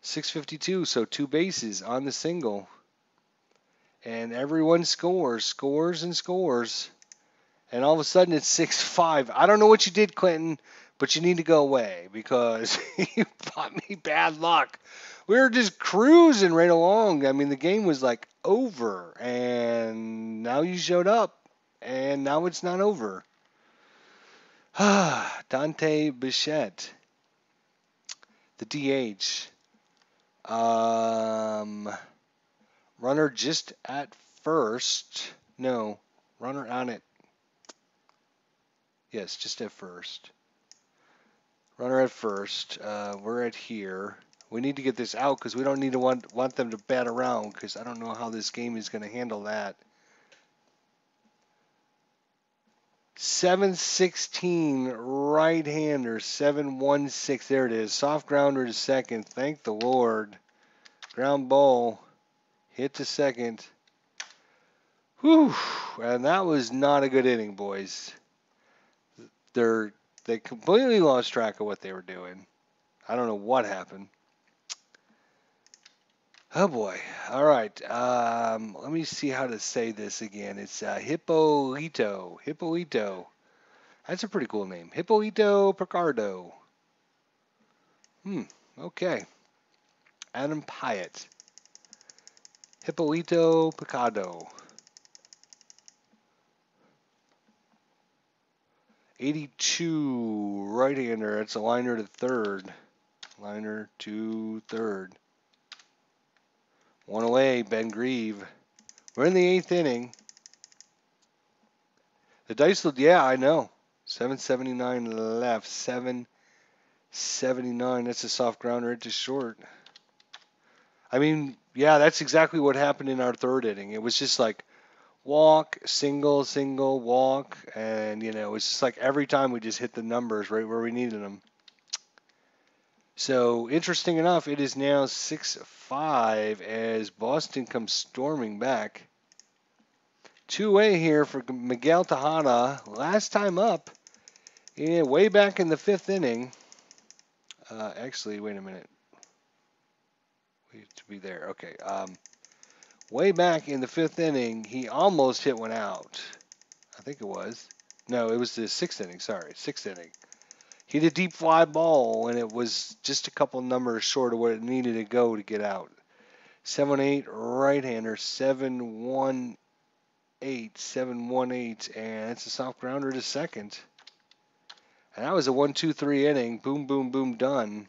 652, so 2 bases on the single. And everyone scores. And all of a sudden it's 6-5. I don't know what you did, Clinton, but you need to go away because you brought me bad luck. We were just cruising right along. I mean, the game was like over, and now you showed up, and now it's not over. Dante Bichette, the DH. Runner just at first. No, runner on it. Yes, just at first. Runner at first. We're at here. We need to get this out because we don't need to want them to bat around because I don't know how this game is going to handle that. 7-16 right-hander. 7-1-6. There it is. Soft grounder to second. Thank the Lord. Ground ball. Hit to second. Whew. And that was not a good inning, boys. They completely lost track of what they were doing. I don't know what happened. Oh boy. All right. Let me see how to say this again. It's Hippolito. Hippolito. That's a pretty cool name. Hippolito Picardo. Okay. Adam Pyatt. Hippolito Picardo. 82 right-hander. That's a liner to third. Liner to third. One away, Ben Grieve. We're in the 8th inning. The dice look, yeah, I know. 779 left. 779. That's a soft grounder into short. I mean, yeah, that's exactly what happened in our 3rd inning. It was just like walk, single, walk, and it's just like every time we just hit the numbers right where we needed them. So interesting enough, it is now 6-5 as Boston comes storming back. 2-away here for Miguel Tejada. Last time up, way back in the 5th inning. Actually, wait a minute. We have to be there. Okay. Way back in the 5th inning, he almost hit one out. I think it was. No, it was the 6th inning. Sorry, 6th inning. He hit a deep fly ball, and it was just a couple numbers short of what it needed to go to get out. 7-8 right-hander, 7-1-8, 7-1-8, and it's a soft grounder to second. And that was a 1-2-3 inning. Boom, boom, boom, done.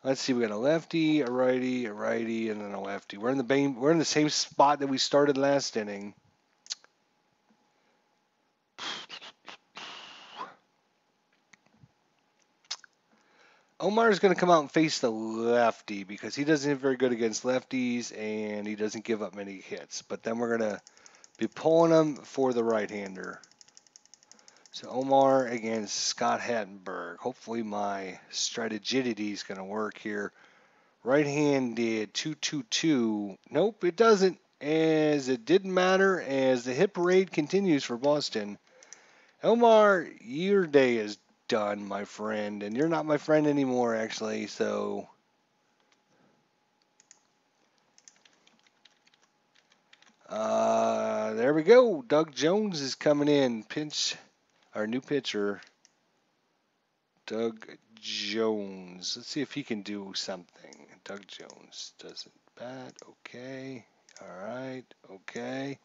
Let's see, we got a lefty, a righty, and then a lefty. We're in the same spot that we started last inning. Omar's going to come out and face the lefty because he doesn't hit very good against lefties and he doesn't give up many hits. But then we're going to be pulling him for the right-hander. So Omar against Scott Hattenberg. Hopefully my strategity is going to work here. Right-handed 2-2-2. Nope, it doesn't. As it didn't matter as the hit parade continues for Boston. Elmar, your day is done, my friend, and you're not my friend anymore, actually. So, there we go. Doug Jones is coming in. Our new pitcher, Doug Jones. Let's see if he can do something. Doug Jones doesn't bat. Okay. All right. Okay.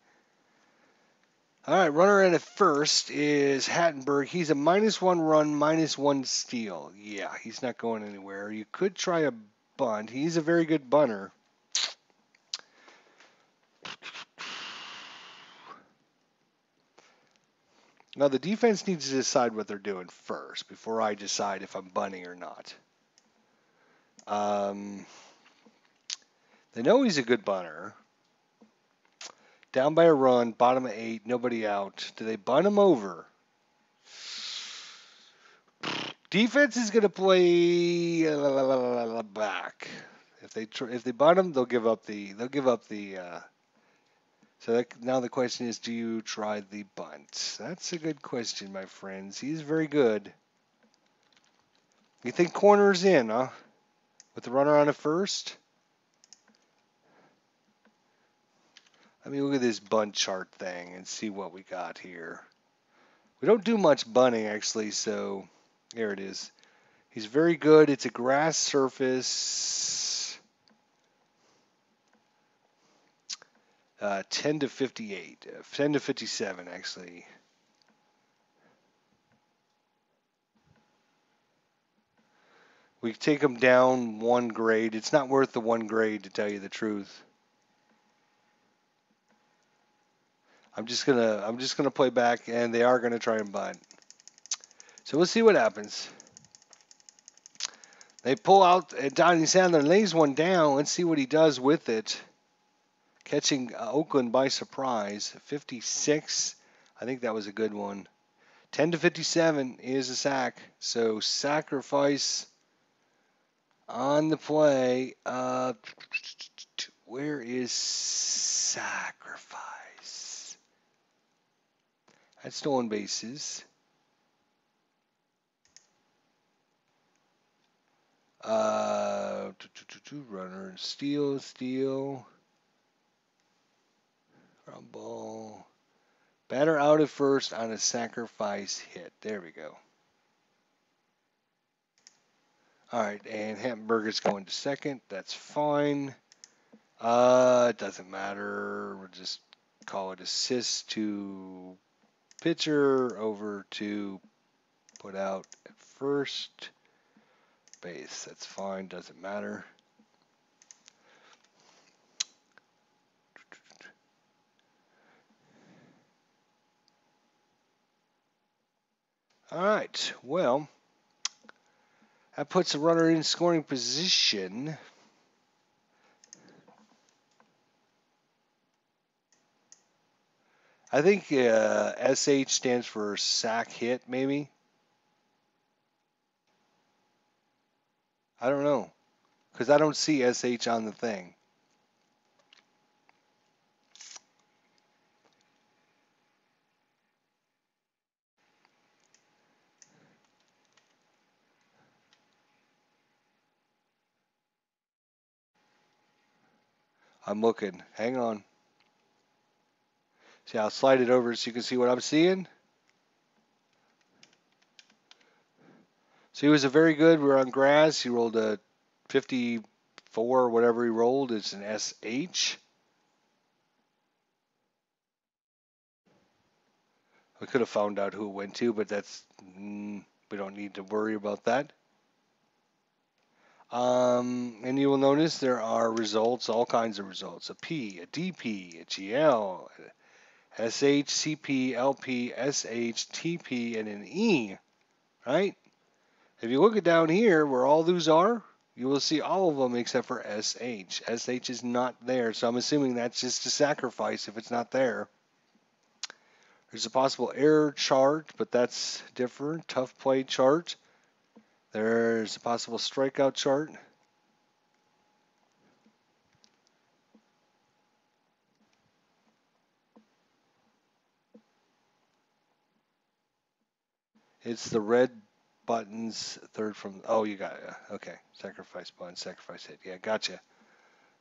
All right. Runner in at first is Hattenberg. He's a -1 run, -1 steal. Yeah, he's not going anywhere. You could try a bunt. He's a very good bunter. Now, the defense needs to decide what they're doing first before I decide if I'm bunting or not. They know he's a good bunter. Down by a run, bottom of 8, nobody out. Do they bunt him over? Defense is going to play back. If they bunt him, they'll give up the. Now the question is, do you try the bunt? That's a good question, my friends. He's very good. You think corner's in, huh? With the runner on at first? Let me look at this bunt chart thing and see what we got here. We don't do much bunting, actually, so there it is. He's very good. It's a grass surface. 10 to 58. 10 to 57, actually. We take him down 1 grade. It's not worth the 1 grade, to tell you the truth. I'm just gonna play back, and they are gonna try and bunt. So we'll see what happens. They pull out, and Donnie Sandler lays one down. Let's see what he does with it. Catching Oakland by surprise. 56. I think that was a good one. 10 to 57 is a sack. So sacrifice on the play. Where is sacrifice? That's stolen bases. Runner, steal. Ground ball. Batter out at first on a sacrifice hit. There we go. All right, and Hattenberger's going to second. That's fine. It doesn't matter. We'll just call it assist to pitcher over to put out at first base. That's fine. Doesn't matter. All right. Well, that puts a runner in scoring position. I think SH stands for sack hit, maybe. I don't know, because I don't see SH on the thing. I'm looking. Hang on. See, I'll slide it over so you can see what I'm seeing. So he was a very good. We were on grass. He rolled a 54, whatever he rolled. It's an SH. We could have found out who it went to, but that's we don't need to worry about that. And you will notice there are results, all kinds of results. A P, a DP, a GL, SH, CP, LP, SH, TP, and an E, right? If you look at down here where all those are, you will see all of them except for SH. SH is not there, so I'm assuming that's just a sacrifice if it's not there. There's a possible error chart, but that's different. Tough play chart. There's a possible strikeout chart. It's the red buttons, third from. Oh, you got it. Okay. Sacrifice button, sacrifice hit. Yeah, gotcha.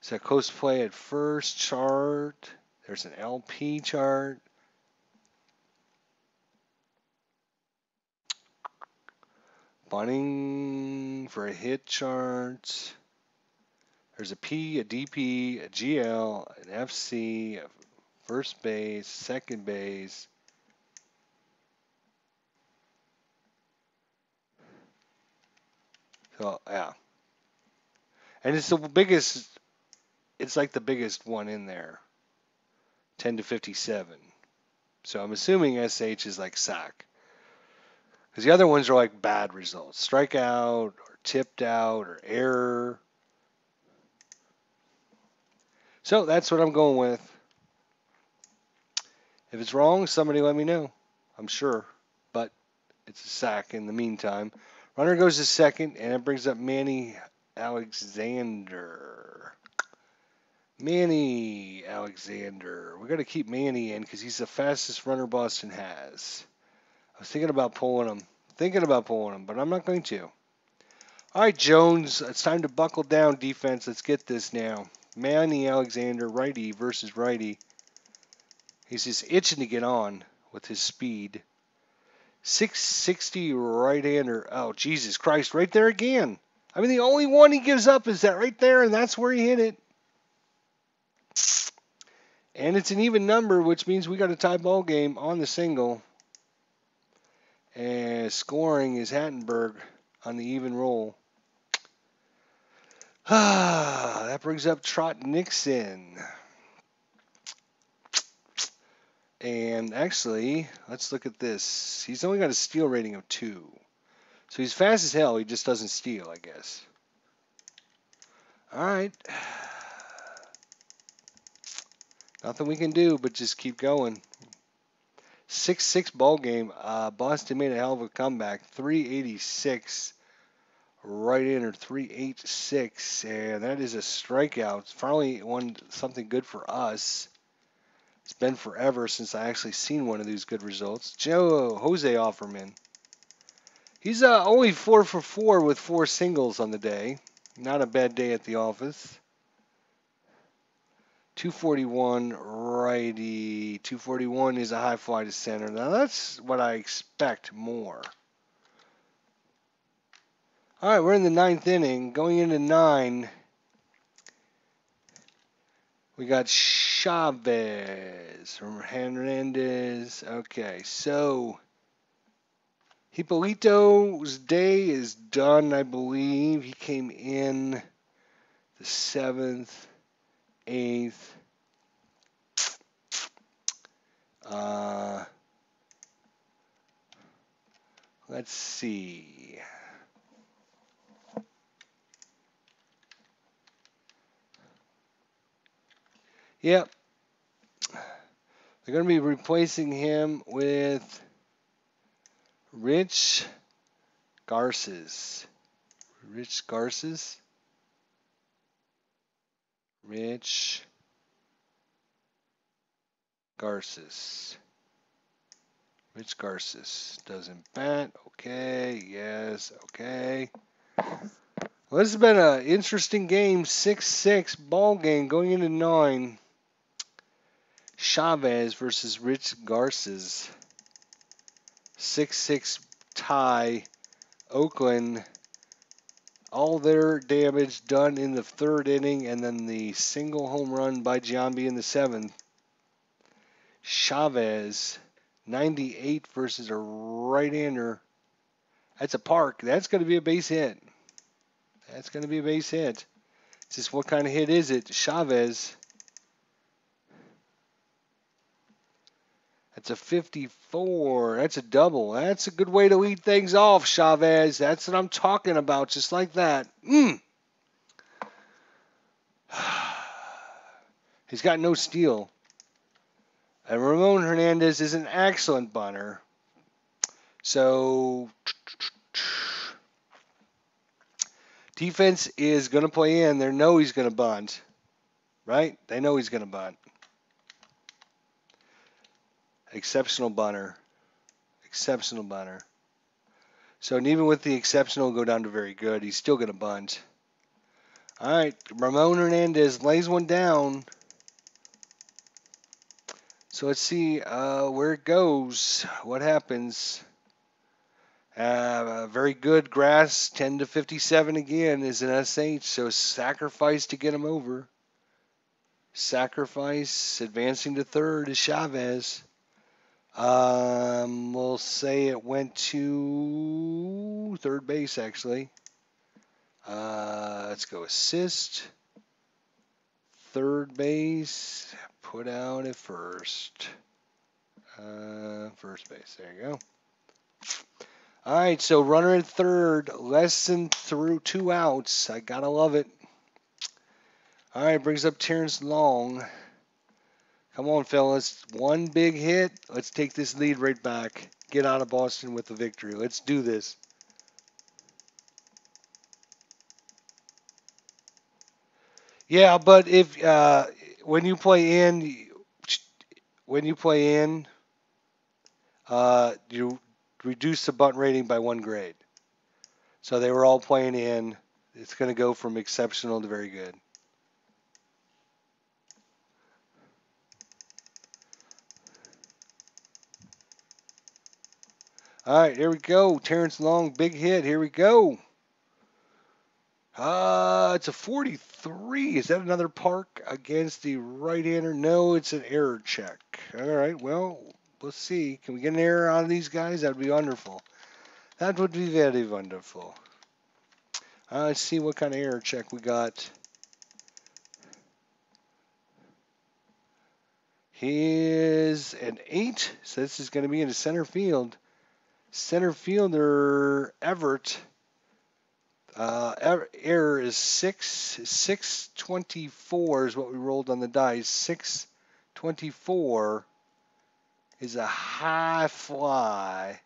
So coast play at first chart. There's an LP chart. Bunning for a hit chart. There's a P, a DP, a GL, an FC, a first base, second base. So, yeah. And it's the biggest, it's like the biggest one in there. 10 to 57. So I'm assuming SH is like sack. Because the other ones are like bad results. Strikeout, or tipped out, or error. So that's what I'm going with. If it's wrong, somebody let me know. I'm sure. But it's a sack in the meantime. Runner goes to second, and it brings up Manny Alexander. Manny Alexander. We're going to keep Manny in because he's the fastest runner Boston has. I was thinking about pulling him. But I'm not going to. All right, Jones. It's time to buckle down, defense. Let's get this now. Manny Alexander, righty versus righty. He's just itching to get on with his speed. 660 right-hander. Oh, Jesus Christ. Right there again. I mean, the only one he gives up is that right there, and that's where he hit it. And it's an even number, which means we got a tie ball game on the single. And scoring is Hattenberg on the even roll. That brings up Trot Nixon. And actually, let's look at this. He's only got a steal rating of 2. So he's fast as hell. He just doesn't steal, I guess. All right. Nothing we can do but just keep going. 6-6 ball game. Boston made a hell of a comeback. 386 right-hander, 386, and that is a strikeout. It's finally something good for us. It's been forever since I actually seen one of these good results. Jose Offerman. He's only 4 for 4 with 4 singles on the day. Not a bad day at the office. 241 righty. 241 is a high fly to center. Now that's what I expect more. All right, we're in the 9th inning. Going into 9, we got Chavez from Hernandez. Okay, so Hippolito's day is done, I believe. He came in the 7th, 8th. Let's see. Yep. They're going to be replacing him with Rich Garces. Rich Garces. Rich Garces doesn't bat. Okay. Yes. Okay. Well, this has been an interesting game. 6-6 ball game going into 9. Chavez versus Rich Garces. 6-6 tie. Oakland. All their damage done in the 3rd inning, and then the single home run by Giambi in the 7th. Chavez, 98 versus a right-hander. That's a park. That's going to be a base hit. It's just what kind of hit is it? Chavez. That's a 54. That's a double. That's a good way to lead things off, Chavez. That's what I'm talking about, just like that. He's got no steal. And Ramon Hernandez is an excellent bunter. So, defense is going to play in. They know he's going to bunt. Right? They know he's going to bunt. Exceptional bunter. So even with the exceptional go down to very good, he's still going to bunt. All right, Ramon Hernandez lays one down. So let's see where it goes. What happens? Very good grass, 10 to 57 again is an SH. So sacrifice to get him over. Sacrifice advancing to third is Chavez. We'll say it went to third base actually. Let's go assist. Third base, put out at first. First base, there you go. All right, so runner at third, less than through 2 outs. I gotta love it. All right, brings up Terrence Long. Come on, fellas. One big hit. Let's take this lead right back. Get out of Boston with the victory. Let's do this. Yeah, but if when you play in, you reduce the bunt rating by 1 grade. So they were all playing in. It's going to go from exceptional to very good. All right, here we go. Terrence Long, big hit. Here we go. It's a 43. Is that another park against the right-hander? No, it's an error check. All right, well, let's see. Can we get an error out of these guys? That would be wonderful. That would be very wonderful. Let's see what kind of error check we got. Here's an 8. So this is going to be into center field. Center fielder Everett. Error is 624 is what we rolled on the dice. 624 is a high fly.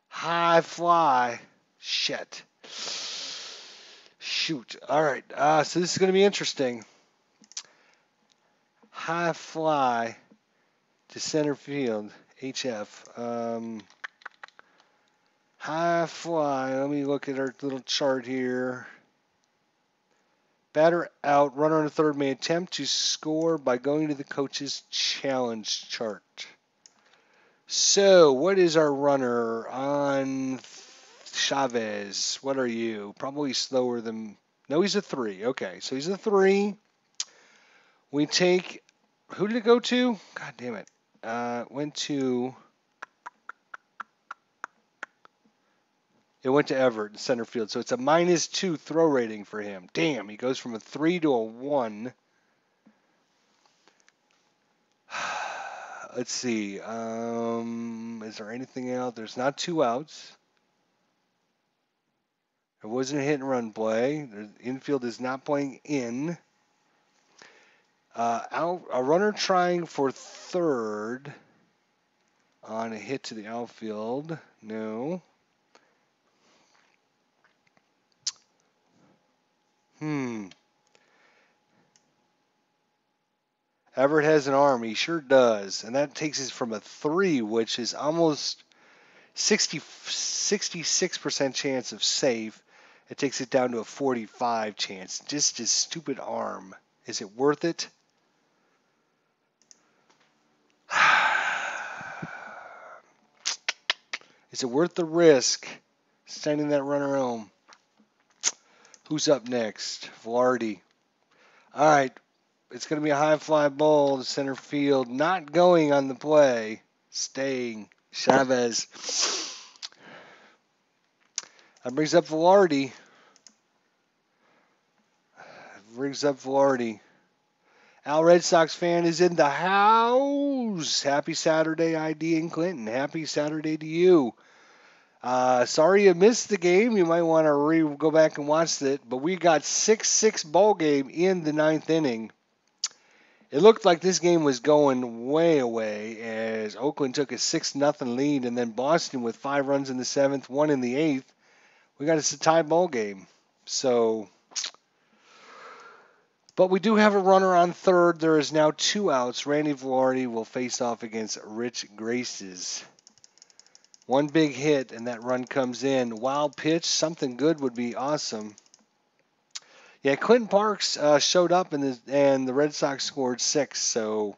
High fly. Shit. Shoot. All right. So this is going to be interesting. High fly to center field. HF. High fly. Let me look at our little chart here. Batter out. Runner on the third may attempt to score by going to the coach's challenge chart. So, what is our runner on Chavez? What are you? Probably slower than... No, he's a 3. Okay, so he's a 3. We take... Who did it go to? God damn it. Went to... It went to Everett in center field. So it's a -2 throw rating for him. Damn, he goes from a 3 to a 1. Let's see. Is there anything else? There's not 2 outs. There wasn't a hit and run play. The infield is not playing in. A runner trying for third on a hit to the outfield. No. Everett has an arm. He sure does. And that takes us from a 3, which is almost 66% chance of safe. It takes it down to a 45 chance. Just his stupid arm. Is it worth it? Is it worth the risk? Sending that runner home. Who's up next? Velarde. All right. It's going to be a high fly ball to center field. Not going on the play. Staying. Chavez. That brings up Velarde. Al Red Sox fan is in the house. Happy Saturday, ID in Clinton. Happy Saturday to you. Sorry you missed the game. You might want to go back and watch it. But we got 6-6 ball game in the 9th inning. It looked like this game was going way away as Oakland took a 6-0 lead, and then Boston with 5 runs in the 7th, 1 in the 8th. We got a tie ball game. So, but we do have a runner on third. There is now 2 outs. Randy Velarde will face off against Rich Graces. One big hit, and that run comes in. Wild pitch, something good would be awesome. Yeah, Clinton Parks showed up, and the Red Sox scored 6. So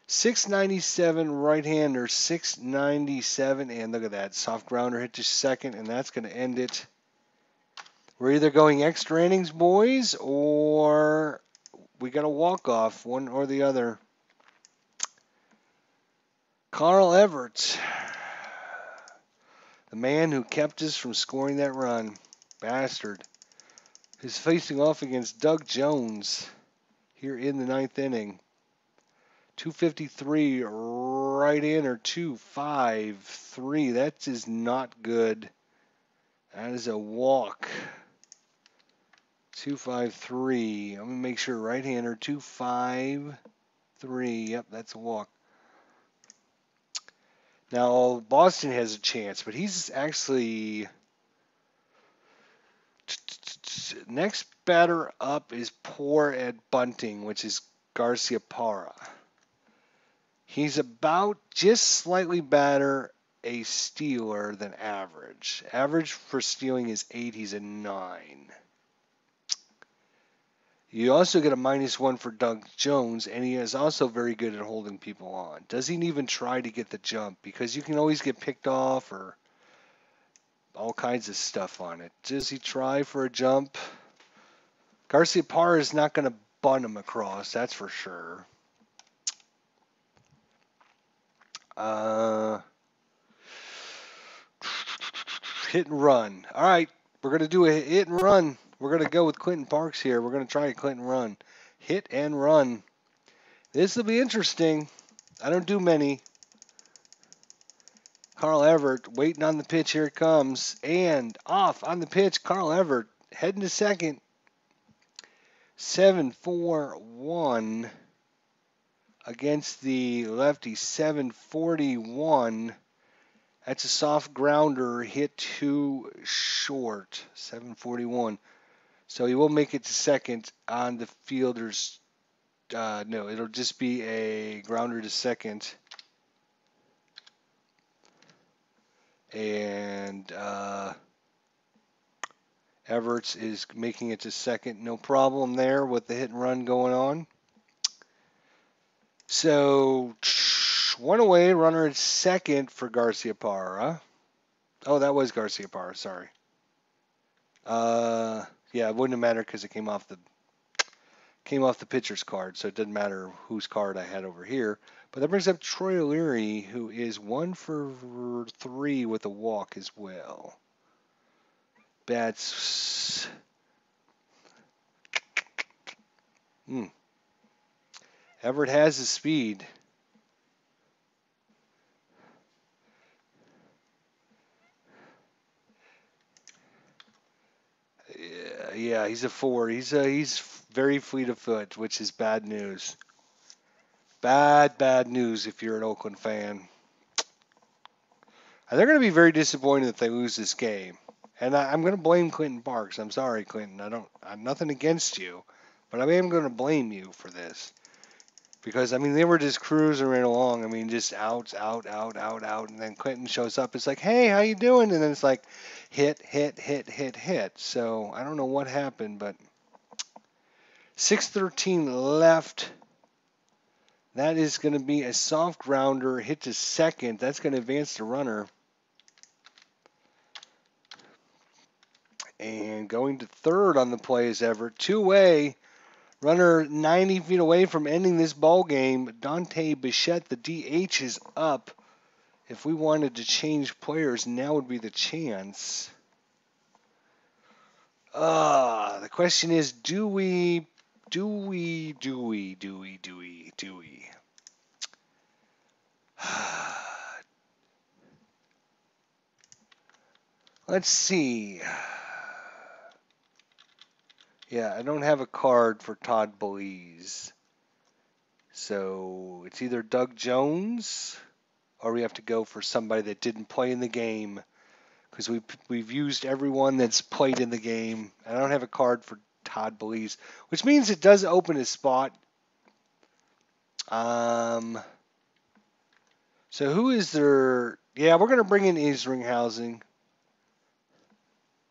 697 right-hander, 697, and look at that. Soft grounder hit to second, and that's going to end it. We're either going extra innings, boys, or we got a walk-off, one or the other. Carl Everett, the man who kept us from scoring that run. Bastard. Is facing off against Doug Jones here in the 9th inning. 253 right in or 253. That is not good. That is a walk. 253. I'm going to make sure right-hander 253. Yep, that's a walk. Now, Boston has a chance, but he's actually... Next batter up is poor at bunting, which is Garcia Parra. He's about just slightly better a stealer than average. Average for stealing is 8. He's a 9. You also get a -1 for Doug Jones, and he is also very good at holding people on. Doesn't even try to get the jump because you can always get picked off or all kinds of stuff on it. Does he try for a jump? Garcia Parra is not going to bunt him across, that's for sure. Hit and run. All right, we're going to do a hit and run. We're going to go with Clinton Parks here. We're going to try a Clinton run. Hit and run. This will be interesting. I don't do many. Carl Everett waiting on the pitch. Here it comes. And off on the pitch. Carl Everett heading to second. 7-4-1 against the lefty. 741. That's a soft grounder hit too short. 741. So he will make it to second on the fielder's. No, it'll just be a grounder to second. And Everett is making it to second. No problem there with the hit and run going on. So one away, runner at second for Garcia Parra. Oh, that was Garcia Parra, sorry. Yeah, it wouldn't have mattered because it came off the pitcher's card, so it didn't matter whose card I had over here. But that brings up Troy O'Leary, who is 1 for 3 with a walk as well. Bats. Everett has his speed. Yeah, he's a 4. He's very fleet of foot, which is bad news. Bad news if you're an Oakland fan. And they're going to be very disappointed if they lose this game. And I'm going to blame Clinton Parks. I'm sorry, Clinton. I'm nothing against you, but I am going to blame you for this. Because, I mean, they were just cruising right along. I mean, just out. And then Clinton shows up. It's like, hey, how you doing? And then it's like, hit. So, I don't know what happened, but 6:13 left. That is going to be a soft grounder hit to second. That's going to advance the runner. And going to third on the play is Everett. Two-way. Runner 90 feet away from ending this ball game. Dante Bichette, the DH, is up. If we wanted to change players, now would be the chance. The question is, do we? Let's see. Yeah, I don't have a card for Todd Belize. So it's either Doug Jones or we have to go for somebody that didn't play in the game because we've used everyone that's played in the game. I don't have a card for Todd Belize, which means it does open a spot. So who is their Yeah, we're going to bring in Isringhausen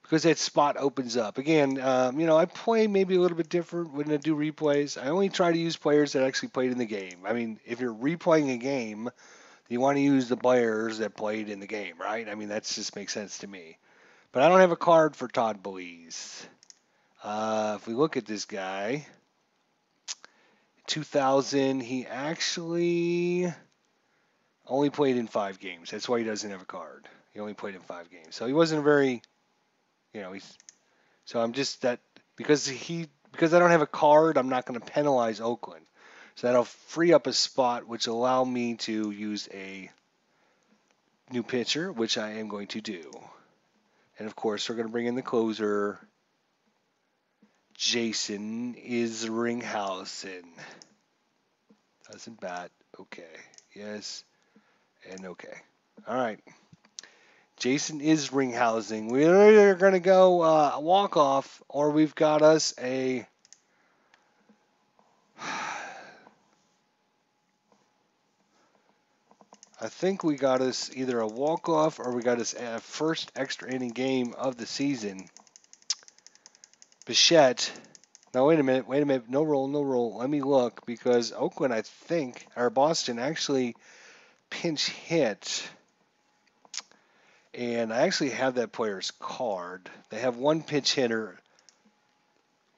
because that spot opens up. Again, I play maybe a little bit different when I do replays. I only try to use players that actually played in the game. I mean, if you're replaying a game, you want to use the players that played in the game, right? I mean, that just makes sense to me. But I don't have a card for Todd Belize. If we look at this guy, 2000, he actually only played in 5 games. That's why he doesn't have a card. He only played in 5 games. So he wasn't very, so I'm just that, because I don't have a card, I'm not going to penalize Oakland. So that'll free up a spot, which will allow me to use a new pitcher, which I am going to do. And of course, we're going to bring in the closer, Jason Isringhausen. Doesn't bat. Okay. Yes. And okay. All right. Jason Isringhausen. We're either going to go walk off, or we've got us a. I think we got us either a walk off, or we got us a first extra inning game of the season. Bichette. Now wait a minute. No roll. Let me look, because Oakland, I think, or Boston actually pinch hit. And I actually have that player's card. They have one pinch hitter,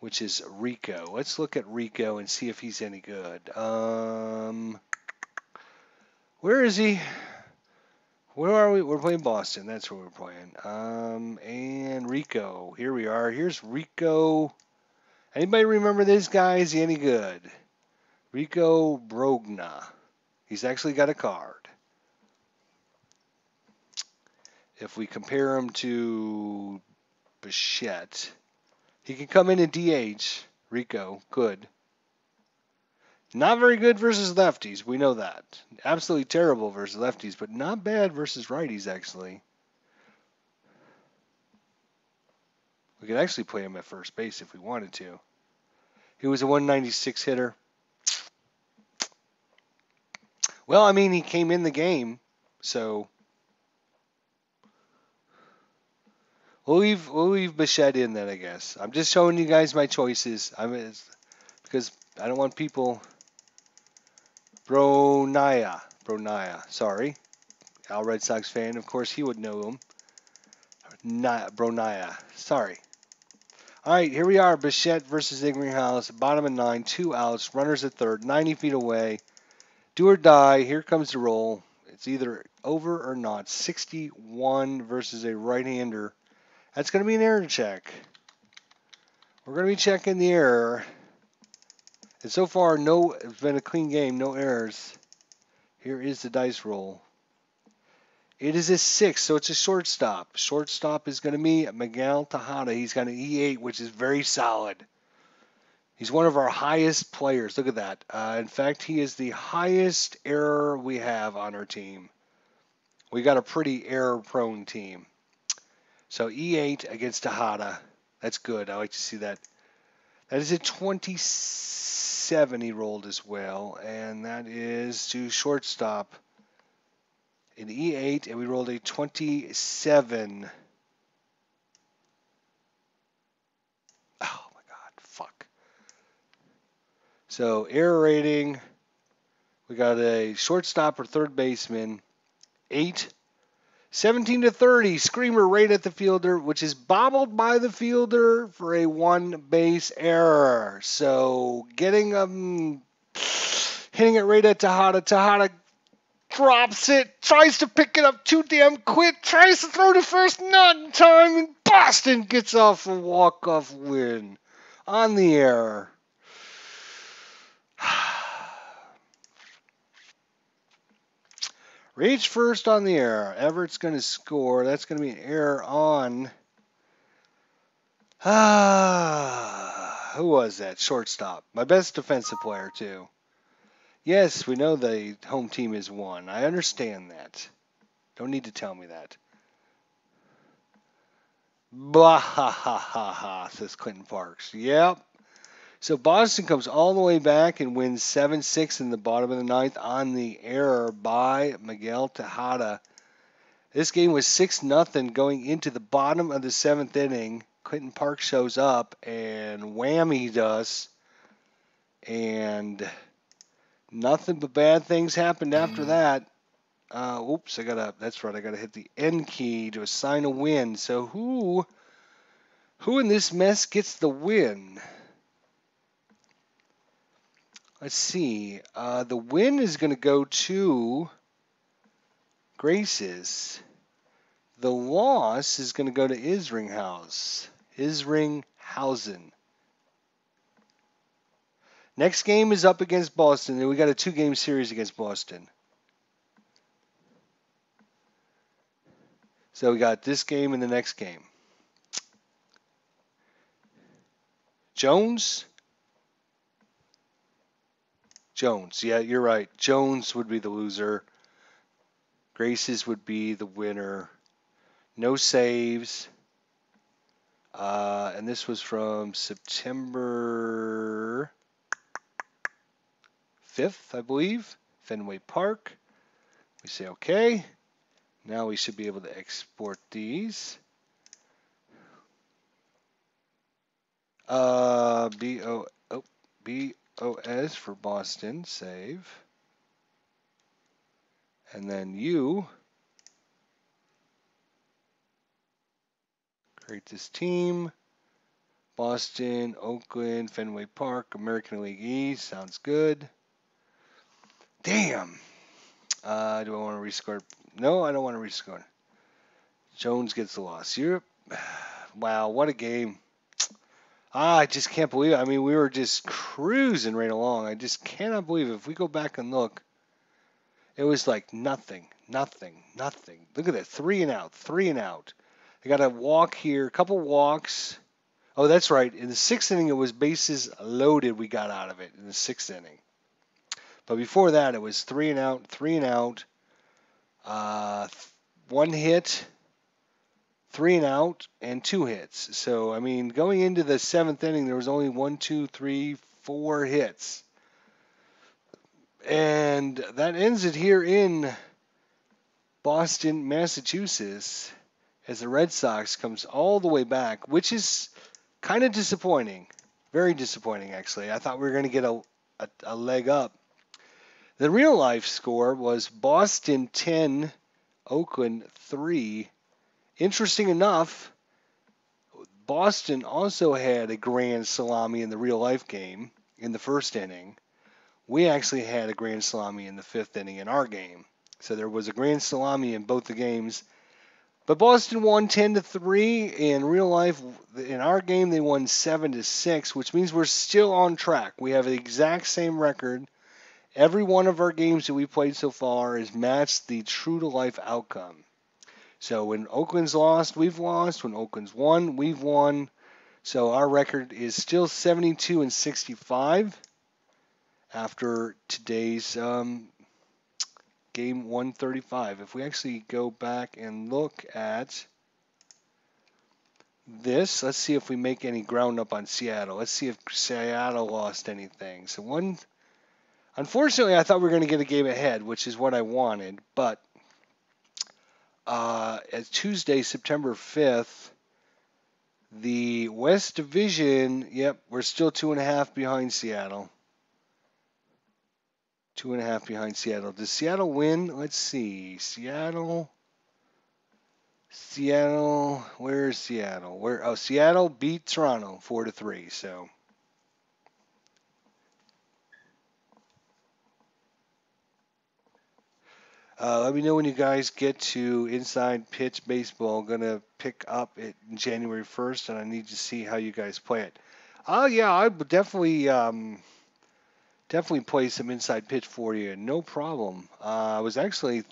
which is Rico. Let's look at Rico and see if he's any good. Where is he? Where are we? We're playing Boston. That's where we're playing. And Rico. Here we are. Here's Rico. Anybody remember this guy? Is he any good? Rico Brogna. He's actually got a card. If we compare him to Bichette, he can come in and DH. Rico, good. Not very good versus lefties. We know that. Absolutely terrible versus lefties, but not bad versus righties, actually. We could actually play him at first base if we wanted to. He was a 196 hitter. Well, I mean, he came in the game, so we'll leave Bichette in then, I guess. I'm just showing you guys my choices. Because I don't want people. Brogna. Sorry, Al Red Sox fan. Of course, he would know him. Brogna. Sorry. All right, here we are. Bichette versus Isringhausen. Bottom of 9, 2 outs. Runners at third. 90 feet away. Do or die. Here comes the roll. It's either over or not. 61 versus a right-hander. That's going to be an error check. We're going to be checking the error. And so far, it's been a clean game, no errors. Here is the dice roll. It is a 6, so it's a shortstop. Shortstop is going to be Miguel Tejada. He's got an E8, which is very solid. He's one of our highest players. Look at that. In fact, he is the highest error we have on our team. We got a pretty error-prone team. So E8 against Tejada. That's good. I like to see that. That is a 27 he rolled as well, and that is to shortstop. An E8, and we rolled a 27. Oh my God, fuck. So error rating, we got a shortstop or third baseman, 8. 17 to 30, screamer right at the fielder, which is bobbled by the fielder for a 1 base error. So hitting it right at Tejada. Tejada drops it, tries to pick it up too damn quick, tries to throw to first, not in time, and Boston gets off a walk-off win on the error. Reach first on the error. Everett's going to score. That's going to be an error on. Who was that? Shortstop. My best defensive player, too. Yes, we know the home team is 1. I understand that. Don't need to tell me that. Blah, ha, ha, ha, ha, says Clinton Parks. Yep. So Boston comes all the way back and wins 7-6 in the bottom of the 9th on the error by Miguel Tejada. This game was 6-0 going into the bottom of the 7th inning. Clinton Park shows up and whammied us. And nothing but bad things happened after that. Oops, that's right, I gotta hit the N key to assign a win. So who in this mess gets the win? Let's see. The win is gonna go to Grace's. The loss is gonna go to Isringhausen. Next game is up against Boston, and we got a 2-game series against Boston. So we got this game and the next game. Jones, yeah, you're right. Jones would be the loser. Grace's would be the winner. No saves. And this was from September 5th, I believe. Fenway Park. We say okay. Now we should be able to export these. BOS for Boston, save. And then you create this team. Boston, Oakland, Fenway Park, American League East, sounds good. Damn. Do I want to rescore? No, I don't want to rescore. Jones gets the loss. Wow, what a game. I just can't believe it. I mean, we were just cruising right along. I just cannot believe it. If we go back and look, it was like nothing. Look at that, 3 and out. I got a walk here, a couple walks. Oh, that's right. In the 6th inning, it was bases loaded we got out of it in the 6th inning. But before that, it was 3 and out, 1 hit, 3 and out, and 2 hits. So, I mean, going into the 7th inning, there was only 1, 2, 3, 4 hits. And that ends it here in Boston, Massachusetts, as the Red Sox comes all the way back, which is kind of disappointing. Very disappointing, actually. I thought we were going to get a leg up. The real life score was Boston 10, Oakland 3. Interesting enough, Boston also had a grand salami in the real life game in the 1st inning. We actually had a grand salami in the 5th inning in our game. So there was a grand salami in both the games. But Boston won 10-3. In real life, in our game, they won 7-6, which means we're still on track. We have the exact same record. Every one of our games that we played so far has matched the true-to-life outcome. So when Oakland's lost, we've lost. When Oakland's won, we've won. So our record is still 72-65 after today's Game 135. If we actually go back and look at this, let's see if we make any ground up on Seattle. Let's see if Seattle lost anything. So unfortunately, I thought we were going to get a game ahead, which is what I wanted. But at Tuesday, September 5th, the West Division, we're still 2.5 behind Seattle. 2.5 behind Seattle. Does Seattle win? Let's see. Seattle. Where is Seattle? Seattle beat Toronto 4-3. So. Let me know when you guys get to Inside Pitch Baseball. I'm going to pick up it January 1st, and I need to see how you guys play it. Yeah, I would definitely play some Inside Pitch for you. No problem. I was actually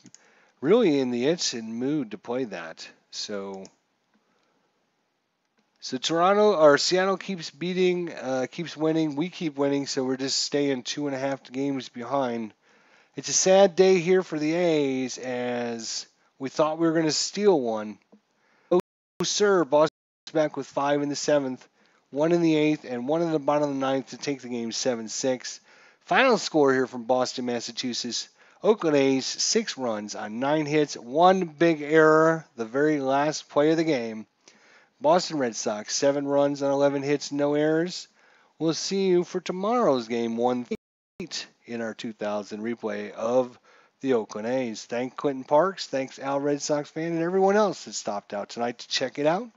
really in the itch and mood to play that. So Seattle keeps winning. We keep winning, so we're just staying 2.5 games behind. It's a sad day here for the A's, as we thought we were going to steal one. Oh, sir. Boston's back with 5 in the 7th, 1 in the 8th, and 1 in the bottom of the 9th to take the game 7-6. Final score here from Boston, Massachusetts, Oakland A's 6 runs on 9 hits, 1 big error, the very last play of the game. Boston Red Sox 7 runs on 11 hits, no errors. We'll see you for tomorrow's game 138 in our 2000 replay of the Oakland A's. Thanks Quentin Parks, thanks Al Red Sox fan, and everyone else that stopped out tonight to check it out.